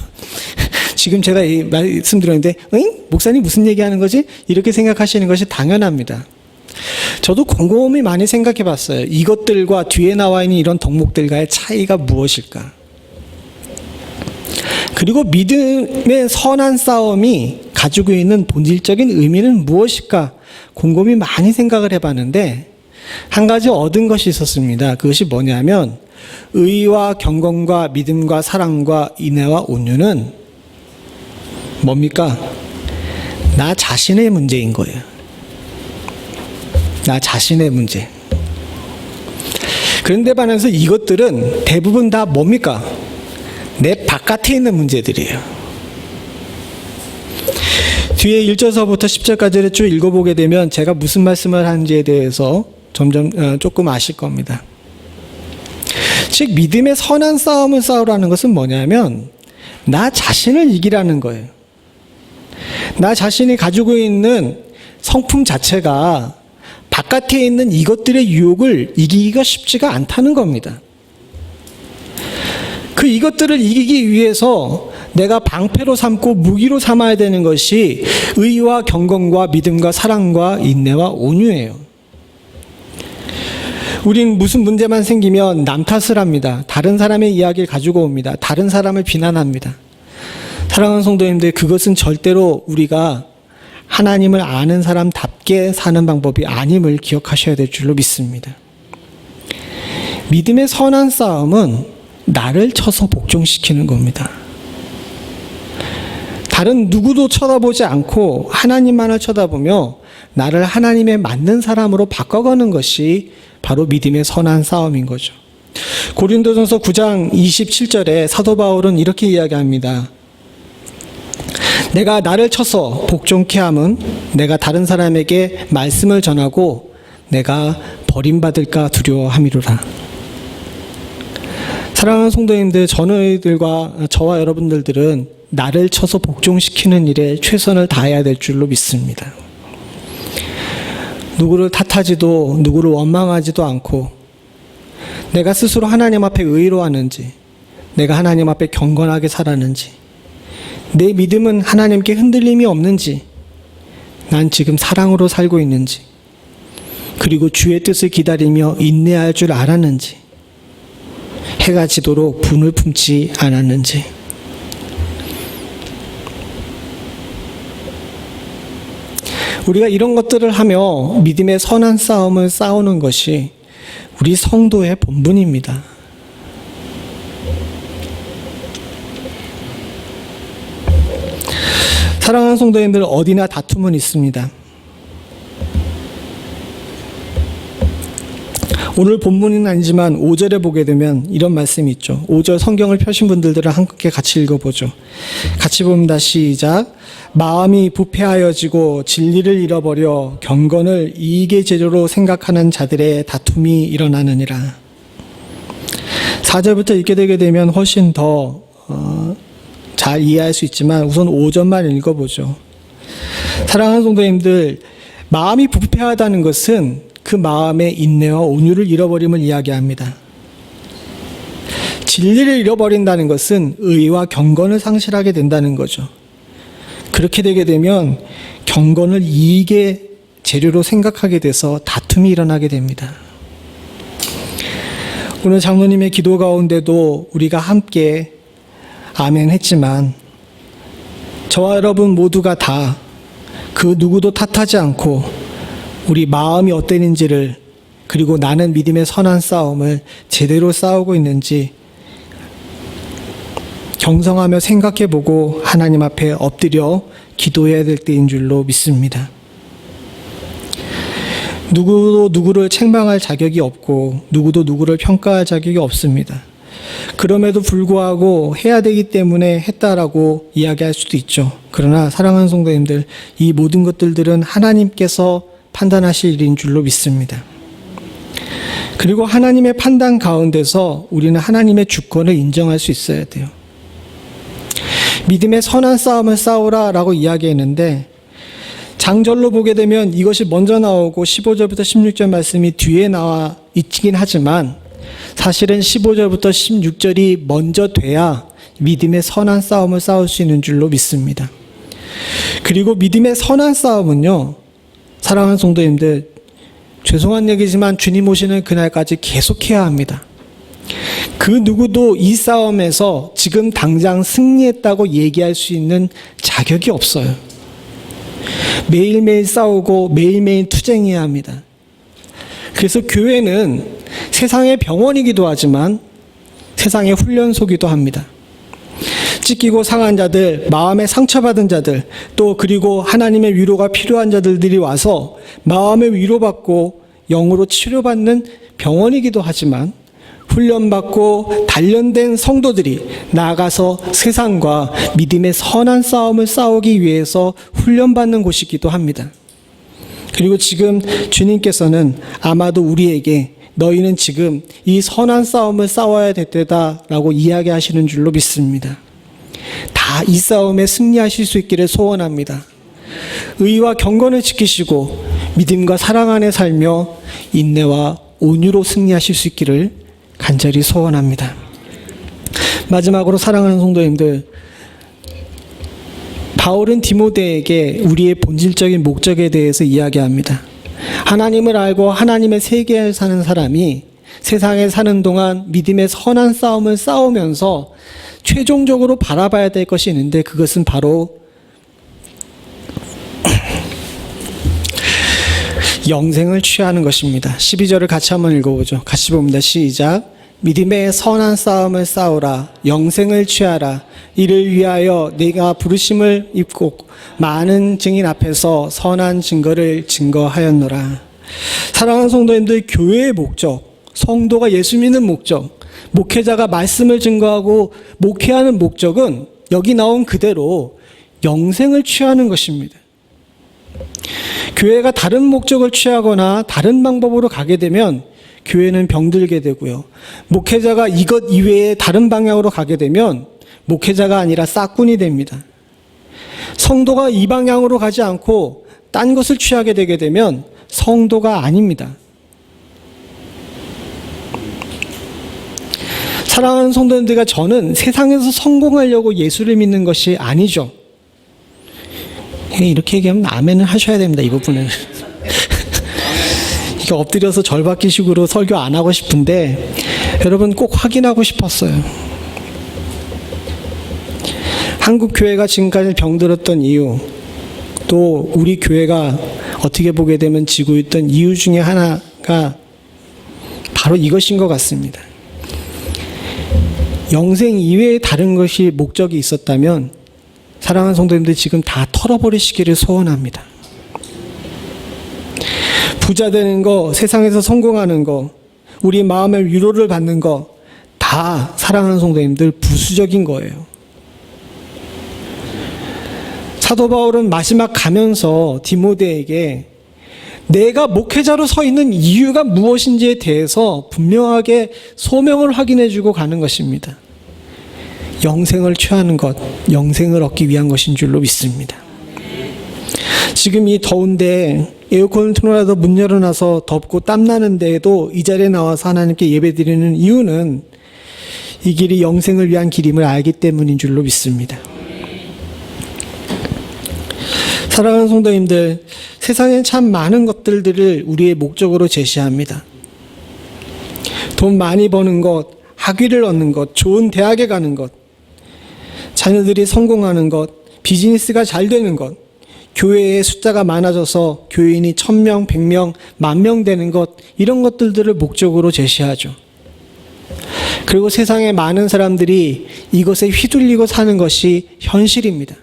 지금 제가 이 말씀드렸는데 목사님 무슨 얘기하는 거지? 이렇게 생각하시는 것이 당연합니다. 저도 곰곰이 많이 생각해 봤어요. 이것들과 뒤에 나와 있는 이런 덕목들과의 차이가 무엇일까? 그리고 믿음의 선한 싸움이 가지고 있는 본질적인 의미는 무엇일까 곰곰이 많이 생각을 해봤는데 한 가지 얻은 것이 있었습니다. 그것이 뭐냐면 의와 경건과 믿음과 사랑과 인애와 온유는 뭡니까? 나 자신의 문제인 거예요. 나 자신의 문제. 그런데 반해서 이것들은 대부분 다 뭡니까? 내 바깥에 있는 문제들이에요. 뒤에 1절서부터 10절까지를 쭉 읽어보게 되면 제가 무슨 말씀을 하는지에 대해서 조금 아실 겁니다. 즉 믿음의 선한 싸움을 싸우라는 것은 뭐냐면 나 자신을 이기라는 거예요. 나 자신이 가지고 있는 성품 자체가 바깥에 있는 이것들의 유혹을 이기기가 쉽지가 않다는 겁니다. 그 이것들을 이기기 위해서 내가 방패로 삼고 무기로 삼아야 되는 것이 의와 경건과 믿음과 사랑과 인내와 온유예요. 우린 무슨 문제만 생기면 남 탓을 합니다. 다른 사람의 이야기를 가지고 옵니다. 다른 사람을 비난합니다. 사랑하는 성도님들, 그것은 절대로 우리가 하나님을 아는 사람답게 사는 방법이 아님을 기억하셔야 될 줄로 믿습니다. 믿음의 선한 싸움은 나를 쳐서 복종시키는 겁니다. 다른 누구도 쳐다보지 않고 하나님만을 쳐다보며 나를 하나님에 맞는 사람으로 바꿔가는 것이 바로 믿음의 선한 싸움인 거죠. 고린도전서 9장 27절에 사도 바울은 이렇게 이야기합니다. 내가 나를 쳐서 복종케 함은 내가 다른 사람에게 말씀을 전하고 내가 버림받을까 두려워함이로라. 사랑하는 성도님들, 저와 여러분들은 나를 쳐서 복종시키는 일에 최선을 다해야 될 줄로 믿습니다. 누구를 탓하지도 누구를 원망하지도 않고 내가 스스로 하나님 앞에 의로하는지, 내가 하나님 앞에 경건하게 살았는지, 내 믿음은 하나님께 흔들림이 없는지, 난 지금 사랑으로 살고 있는지, 그리고 주의 뜻을 기다리며 인내할 줄 알았는지, 해가 지도록 분을 품지 않았는지. 우리가 이런 것들을 하며 믿음의 선한 싸움을 싸우는 것이 우리 성도의 본분입니다. 사랑하는 성도님들, 어디나 다툼은 있습니다. 오늘 본문은 아니지만 5절에 보게 되면 이런 말씀이 있죠. 5절 성경을 펴신 분들은 함께 같이 읽어보죠. 같이 봅니다. 시작. 마음이 부패하여지고 진리를 잃어버려 경건을 이익의 재료로 생각하는 자들의 다툼이 일어나느니라. 4절부터 읽게 되게 되면 훨씬 더 잘 이해할 수 있지만 우선 5절만 읽어보죠. 사랑하는 성도님들, 마음이 부패하다는 것은 그 마음의 인내와 온유를 잃어버림을 이야기합니다. 진리를 잃어버린다는 것은 의와 경건을 상실하게 된다는 거죠. 그렇게 되게 되면 경건을 이익의 재료로 생각하게 돼서 다툼이 일어나게 됩니다. 오늘 장로님의 기도 가운데도 우리가 함께 아멘 했지만 저와 여러분 모두가 다 그 누구도 탓하지 않고 우리 마음이 어땠는지를, 그리고 나는 믿음의 선한 싸움을 제대로 싸우고 있는지 경성하며 생각해보고 하나님 앞에 엎드려 기도해야 될 때인 줄로 믿습니다. 누구도 누구를 책망할 자격이 없고 누구도 누구를 평가할 자격이 없습니다. 그럼에도 불구하고 해야 되기 때문에 했다라고 이야기할 수도 있죠. 그러나 사랑하는 성도님들, 이 모든 것들은 하나님께서 판단하실 일인 줄로 믿습니다. 그리고 하나님의 판단 가운데서 우리는 하나님의 주권을 인정할 수 있어야 돼요. 믿음의 선한 싸움을 싸우라라고 이야기했는데 장절로 보게 되면 이것이 먼저 나오고 15절부터 16절 말씀이 뒤에 나와 있긴 하지만 사실은 15절부터 16절이 먼저 돼야 믿음의 선한 싸움을 싸울 수 있는 줄로 믿습니다. 그리고 믿음의 선한 싸움은요, 사랑하는 성도님들, 죄송한 얘기지만 주님 오시는 그날까지 계속해야 합니다. 그 누구도 이 싸움에서 지금 당장 승리했다고 얘기할 수 있는 자격이 없어요. 매일매일 싸우고 매일매일 투쟁해야 합니다. 그래서 교회는 세상의 병원이기도 하지만 세상의 훈련소기도 합니다. 찢기고 상한 자들, 마음에 상처받은 자들, 또 그리고 하나님의 위로가 필요한 자들이 와서 마음의 위로받고 영으로 치료받는 병원이기도 하지만 훈련받고 단련된 성도들이 나아가서 세상과 믿음의 선한 싸움을 싸우기 위해서 훈련받는 곳이기도 합니다. 그리고 지금 주님께서는 아마도 우리에게 너희는 지금 이 선한 싸움을 싸워야 될 때다라고 이야기하시는 줄로 믿습니다. 다 이 싸움에 승리하실 수 있기를 소원합니다. 의와 경건을 지키시고 믿음과 사랑 안에 살며 인내와 온유로 승리하실 수 있기를 간절히 소원합니다. 마지막으로 사랑하는 성도님들, 바울은 디모데에게 우리의 본질적인 목적에 대해서 이야기합니다. 하나님을 알고 하나님의 세계에 사는 사람이 세상에 사는 동안 믿음의 선한 싸움을 싸우면서 최종적으로 바라봐야 될 것이 있는데 그것은 바로 영생을 취하는 것입니다. 12절을 같이 한번 읽어보죠. 같이 봅니다. 시작. 믿음의 선한 싸움을 싸우라. 영생을 취하라. 이를 위하여 네가 부르심을 입고 많은 증인 앞에서 선한 증거를 증거하였노라. 사랑하는 성도님들, 교회의 목적, 성도가 예수 믿는 목적, 목회자가 말씀을 증거하고 목회하는 목적은 여기 나온 그대로 영생을 취하는 것입니다. 교회가 다른 목적을 취하거나 다른 방법으로 가게 되면 교회는 병들게 되고요. 목회자가 이것 이외에 다른 방향으로 가게 되면 목회자가 아니라 싹군이 됩니다. 성도가 이 방향으로 가지 않고 딴 것을 취하게 되게 되면 성도가 아닙니다. 사랑하는 성도님들과 저는 세상에서 성공하려고 예수를 믿는 것이 아니죠. 이렇게 얘기하면 아멘을 하셔야 됩니다. 이 부분은. 이게 엎드려서 절받기식으로 설교 안 하고 싶은데 여러분 꼭 확인하고 싶었어요. 한국 교회가 지금까지 병들었던 이유, 또 우리 교회가 어떻게 보게 되면 지고 있던 이유 중에 하나가 바로 이것인 것 같습니다. 영생 이외에 다른 것이 목적이 있었다면 사랑하는 성도님들 지금 다 털어버리시기를 소원합니다. 부자 되는 거, 세상에서 성공하는 거, 우리 마음의 위로를 받는 거, 다 사랑하는 성도님들 부수적인 거예요. 사도 바울은 마지막 가면서 디모데에게 내가 목회자로 서 있는 이유가 무엇인지에 대해서 분명하게 소명을 확인해 주고 가는 것입니다. 영생을 취하는 것, 영생을 얻기 위한 것인 줄로 믿습니다. 지금 이 더운데 에어컨을 틀어놔도 문 열어놔서 덥고 땀나는 데에도 이 자리에 나와서 하나님께 예배드리는 이유는 이 길이 영생을 위한 길임을 알기 때문인 줄로 믿습니다. 사랑하는 성도님들, 세상에 참 많은 것들을 우리의 목적으로 제시합니다. 돈 많이 버는 것, 학위를 얻는 것, 좋은 대학에 가는 것, 자녀들이 성공하는 것, 비즈니스가 잘 되는 것, 교회의 숫자가 많아져서 교인이 1000명, 100명, 10,000명 되는 것, 이런 것들을 목적으로 제시하죠. 그리고 세상에 많은 사람들이 이것에 휘둘리고 사는 것이 현실입니다.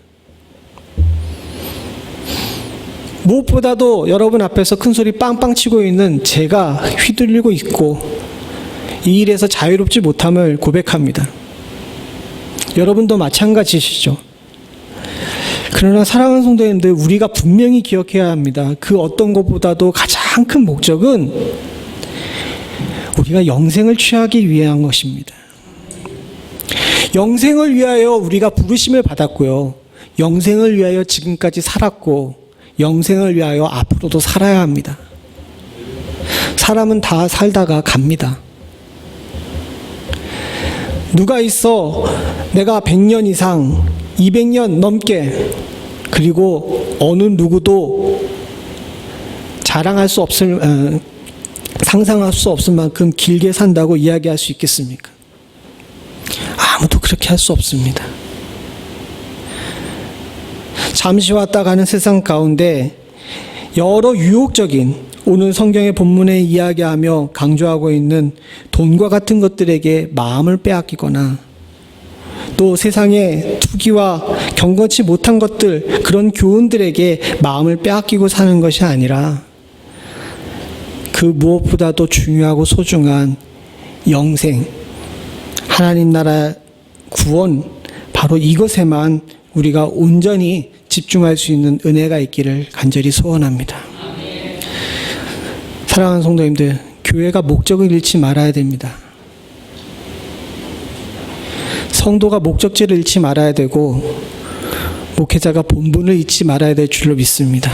무엇보다도 여러분 앞에서 큰 소리 빵빵 치고 있는 제가 휘둘리고 있고 이 일에서 자유롭지 못함을 고백합니다. 여러분도 마찬가지시죠. 그러나 사랑하는 성도님들, 우리가 분명히 기억해야 합니다. 그 어떤 것보다도 가장 큰 목적은 우리가 영생을 취하기 위한 것입니다. 영생을 위하여 우리가 부르심을 받았고요. 영생을 위하여 지금까지 살았고 영생을 위하여 앞으로도 살아야 합니다. 사람은 다 살다가 갑니다. 누가 있어 내가 100년 이상, 200년 넘게, 그리고 어느 누구도 자랑할 수 없을, 상상할 수 없을 만큼 길게 산다고 이야기할 수 있겠습니까? 아무도 그렇게 할 수 없습니다. 잠시 왔다 가는 세상 가운데 여러 유혹적인 오늘 성경의 본문에 이야기하며 강조하고 있는 돈과 같은 것들에게 마음을 빼앗기거나 또 세상의 투기와 경건치 못한 것들, 그런 교훈들에게 마음을 빼앗기고 사는 것이 아니라 그 무엇보다도 중요하고 소중한 영생, 하나님 나라 구원, 바로 이것에만 우리가 온전히 집중할 수 있는 은혜가 있기를 간절히 소원합니다. 사랑하는 성도님들, 교회가 목적을 잃지 말아야 됩니다. 성도가 목적지를 잃지 말아야 되고 목회자가 본분을 잊지 말아야 될 줄로 믿습니다.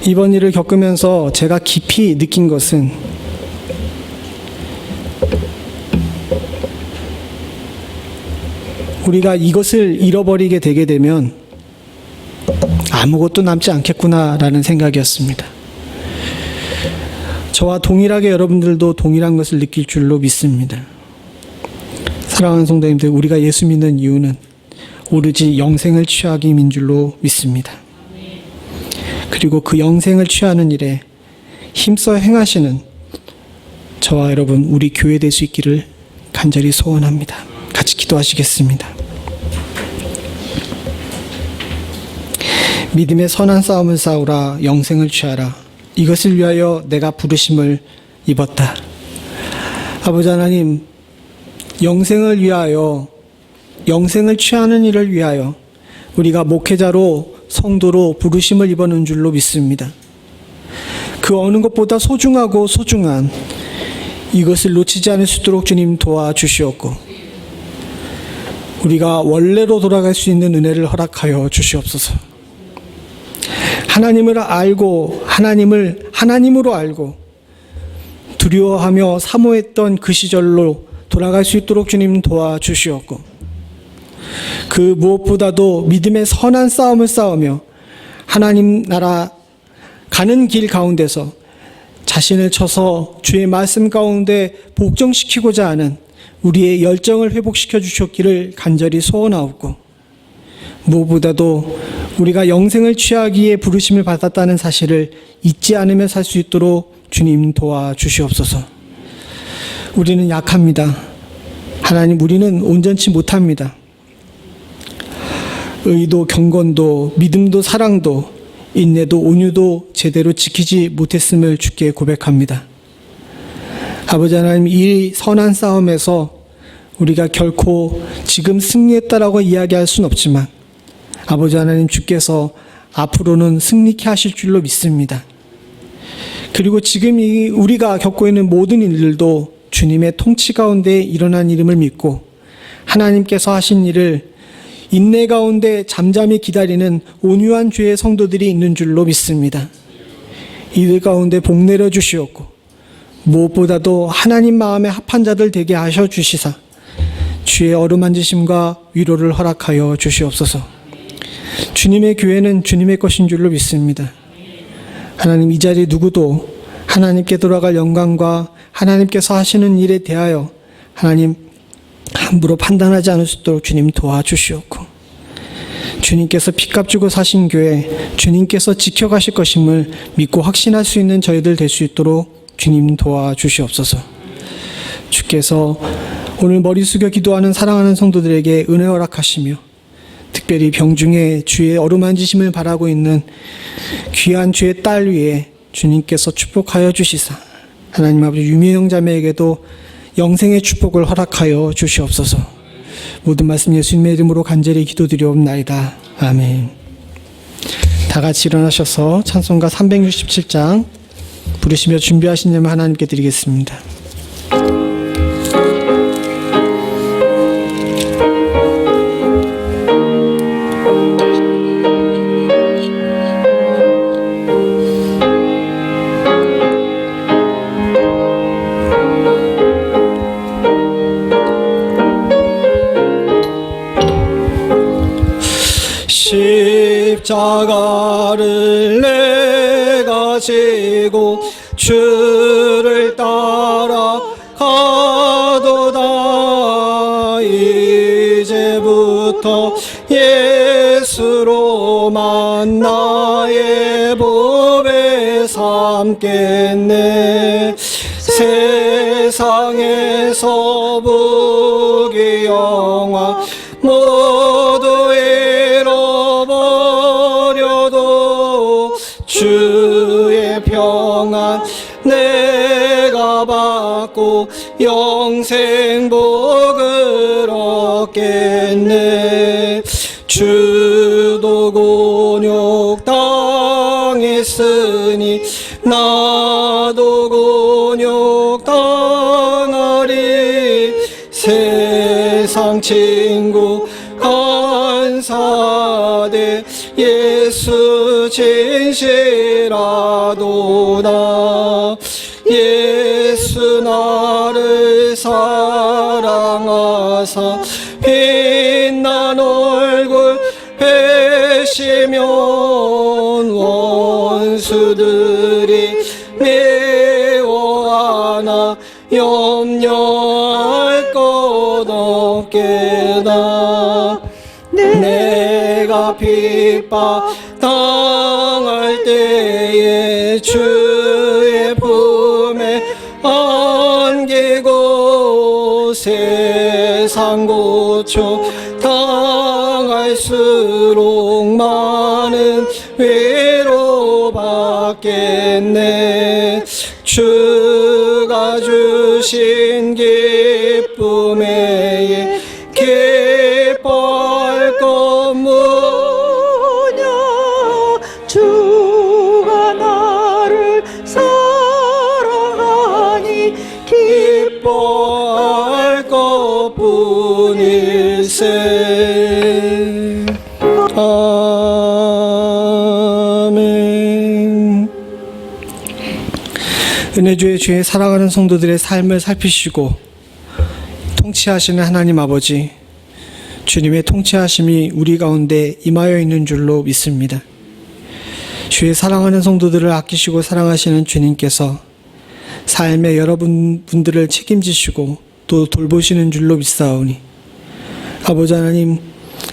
이번 일을 겪으면서 제가 깊이 느낀 것은 우리가 이것을 잃어버리게 되게 되면 아무것도 남지 않겠구나라는 생각이었습니다. 저와 동일하게 여러분들도 동일한 것을 느낄 줄로 믿습니다. 사랑하는 성도님들, 우리가 예수 믿는 이유는 오로지 영생을 취하기 위인 줄로 믿습니다. 그리고 그 영생을 취하는 일에 힘써 행하시는 저와 여러분, 우리 교회 될 수 있기를 간절히 소원합니다. 같이 기도하시겠습니다. 믿음의 선한 싸움을 싸우라. 영생을 취하라. 이것을 위하여 내가 부르심을 입었다. 아버지 하나님, 영생을 위하여, 영생을 취하는 일을 위하여 우리가 목회자로, 성도로 부르심을 입었는 줄로 믿습니다. 그 어느 것보다 소중하고 소중한 이것을 놓치지 않을 수 있도록 주님 도와주시옵고, 우리가 원래로 돌아갈 수 있는 은혜를 허락하여 주시옵소서. 하나님을 알고, 하나님을 하나님으로 알고 두려워하며 사모했던 그 시절로 돌아갈 수 있도록 주님 도와주시옵고, 그 무엇보다도 믿음의 선한 싸움을 싸우며 하나님 나라 가는 길 가운데서 자신을 쳐서 주의 말씀 가운데 복종시키고자 하는 우리의 열정을 회복시켜 주셨기를 간절히 소원하옵고, 무엇보다도 우리가 영생을 취하기에 부르심을 받았다는 사실을 잊지 않으며 살 수 있도록 주님 도와주시옵소서. 우리는 약합니다. 하나님, 우리는 온전치 못합니다. 의도, 경건도, 믿음도, 사랑도, 인내도, 온유도 제대로 지키지 못했음을 주께 고백합니다. 아버지 하나님, 이 선한 싸움에서 우리가 결코 지금 승리했다라고 이야기할 수는 없지만 아버지 하나님, 주께서 앞으로는 승리케 하실 줄로 믿습니다. 그리고 지금 우리가 겪고 있는 모든 일들도 주님의 통치 가운데 일어난 일임을 믿고 하나님께서 하신 일을 인내 가운데 잠잠히 기다리는 온유한 주의 성도들이 있는 줄로 믿습니다. 이들 가운데 복 내려 주시옵고, 무엇보다도 하나님 마음에 합한 자들 되게 하셔 주시사 주의 어루만지심과 위로를 허락하여 주시옵소서. 주님의 교회는 주님의 것인 줄로 믿습니다. 하나님, 이 자리 누구도 하나님께 돌아갈 영광과 하나님께서 하시는 일에 대하여 하나님 함부로 판단하지 않을 수 있도록 주님 도와주시옵고, 주님께서 피값 주고 사신 교회, 주님께서 지켜가실 것임을 믿고 확신할 수 있는 저희들 될 수 있도록 주님 도와주시옵소서. 주께서 오늘 머리 숙여 기도하는 사랑하는 성도들에게 은혜 허락하시며, 특별히 병중에 주의 어루만지심을 바라고 있는 귀한 주의 딸 위에 주님께서 축복하여 주시사 하나님 아버지 유미영 자매에게도 영생의 축복을 허락하여 주시옵소서. 모든 말씀 예수님의 이름으로 간절히 기도드리옵나이다. 아멘. 다 같이 일어나셔서 찬송가 367장 부르시며 준비하신 예물 하나님께 드리겠습니다. 십자가를 내가 지고 주를 따라 가도다. 또한 나의 법에 삼겠네. 세상에서 부귀영화 모두 잃어버려도 주의 평안 내가 받고 영생 복을 얻겠네. 주도 곤욕 당했으니 나도 곤욕 당하리. 세상 친구 간사대 예수 진실하도다. 예수 나를 사랑하사 빛난 얼굴 배시면 원수들이 미워하나 염려할 것 없겠다. 내가 핍박 당할 때에 주의 품에 안기고 세상 고초 당할수록 많은 위로 받겠네. 주가 주신 기쁨에 기뻐할 것 뭐냐. 주가 나를 사랑하니 기뻐할 것뿐일세. 아멘. 은혜주의 주의 사랑하는 성도들의 삶을 살피시고 통치하시는 하나님 아버지, 주님의 통치하심이 우리 가운데 임하여 있는 줄로 믿습니다. 주의 사랑하는 성도들을 아끼시고 사랑하시는 주님께서 삶의 여러분들을 책임지시고 또 돌보시는 줄로 믿사오니, 아버지 하나님,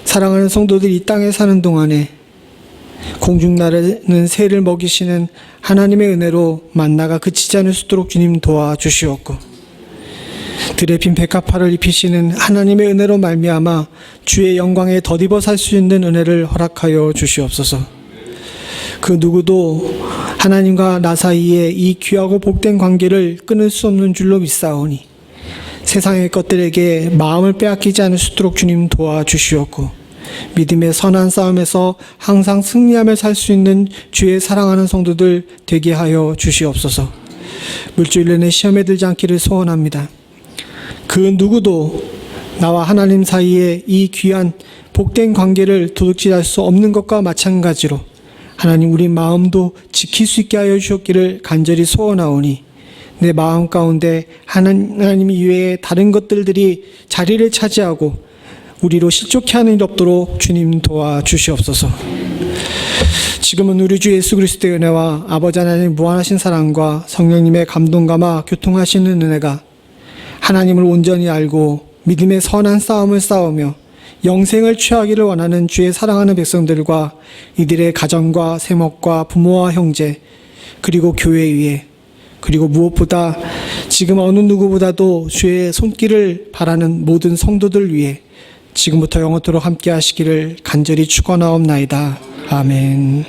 사랑하는 성도들이 이 땅에 사는 동안에 공중 나르는 새를 먹이시는 하나님의 은혜로 만나가 그치지 않을 수 있도록 주님 도와주시옵고, 들의 빈 백합화를 입히시는 하나님의 은혜로 말미암아 주의 영광에 덧입어 살 수 있는 은혜를 허락하여 주시옵소서. 그 누구도 하나님과 나 사이에 이 귀하고 복된 관계를 끊을 수 없는 줄로 믿사오니, 세상의 것들에게 마음을 빼앗기지 않을 수 있도록 주님 도와주시옵고, 믿음의 선한 싸움에서 항상 승리하며 살 수 있는 주의 사랑하는 성도들 되게 하여 주시옵소서. 물주일 내내 시험에 들지 않기를 소원합니다. 그 누구도 나와 하나님 사이에 이 귀한 복된 관계를 도둑질할 수 없는 것과 마찬가지로 하나님 우리 마음도 지킬 수 있게 하여 주셨기를 간절히 소원하오니, 내 마음 가운데 하나님 이외에 다른 것들이 자리를 차지하고 우리로 실족해 하는 일 없도록 주님 도와주시옵소서. 지금은 우리 주 예수 그리스도의 은혜와 아버지 하나님 무한하신 사랑과 성령님의 감동감화 교통하시는 은혜가 하나님을 온전히 알고 믿음의 선한 싸움을 싸우며 영생을 취하기를 원하는 주의 사랑하는 백성들과 이들의 가정과 세목과 부모와 형제, 그리고 교회 위에, 그리고 무엇보다 지금 어느 누구보다도 주의 손길을 바라는 모든 성도들 위해 지금부터 영원토록 함께 하시기를 간절히 축원하옵나이다. 아멘.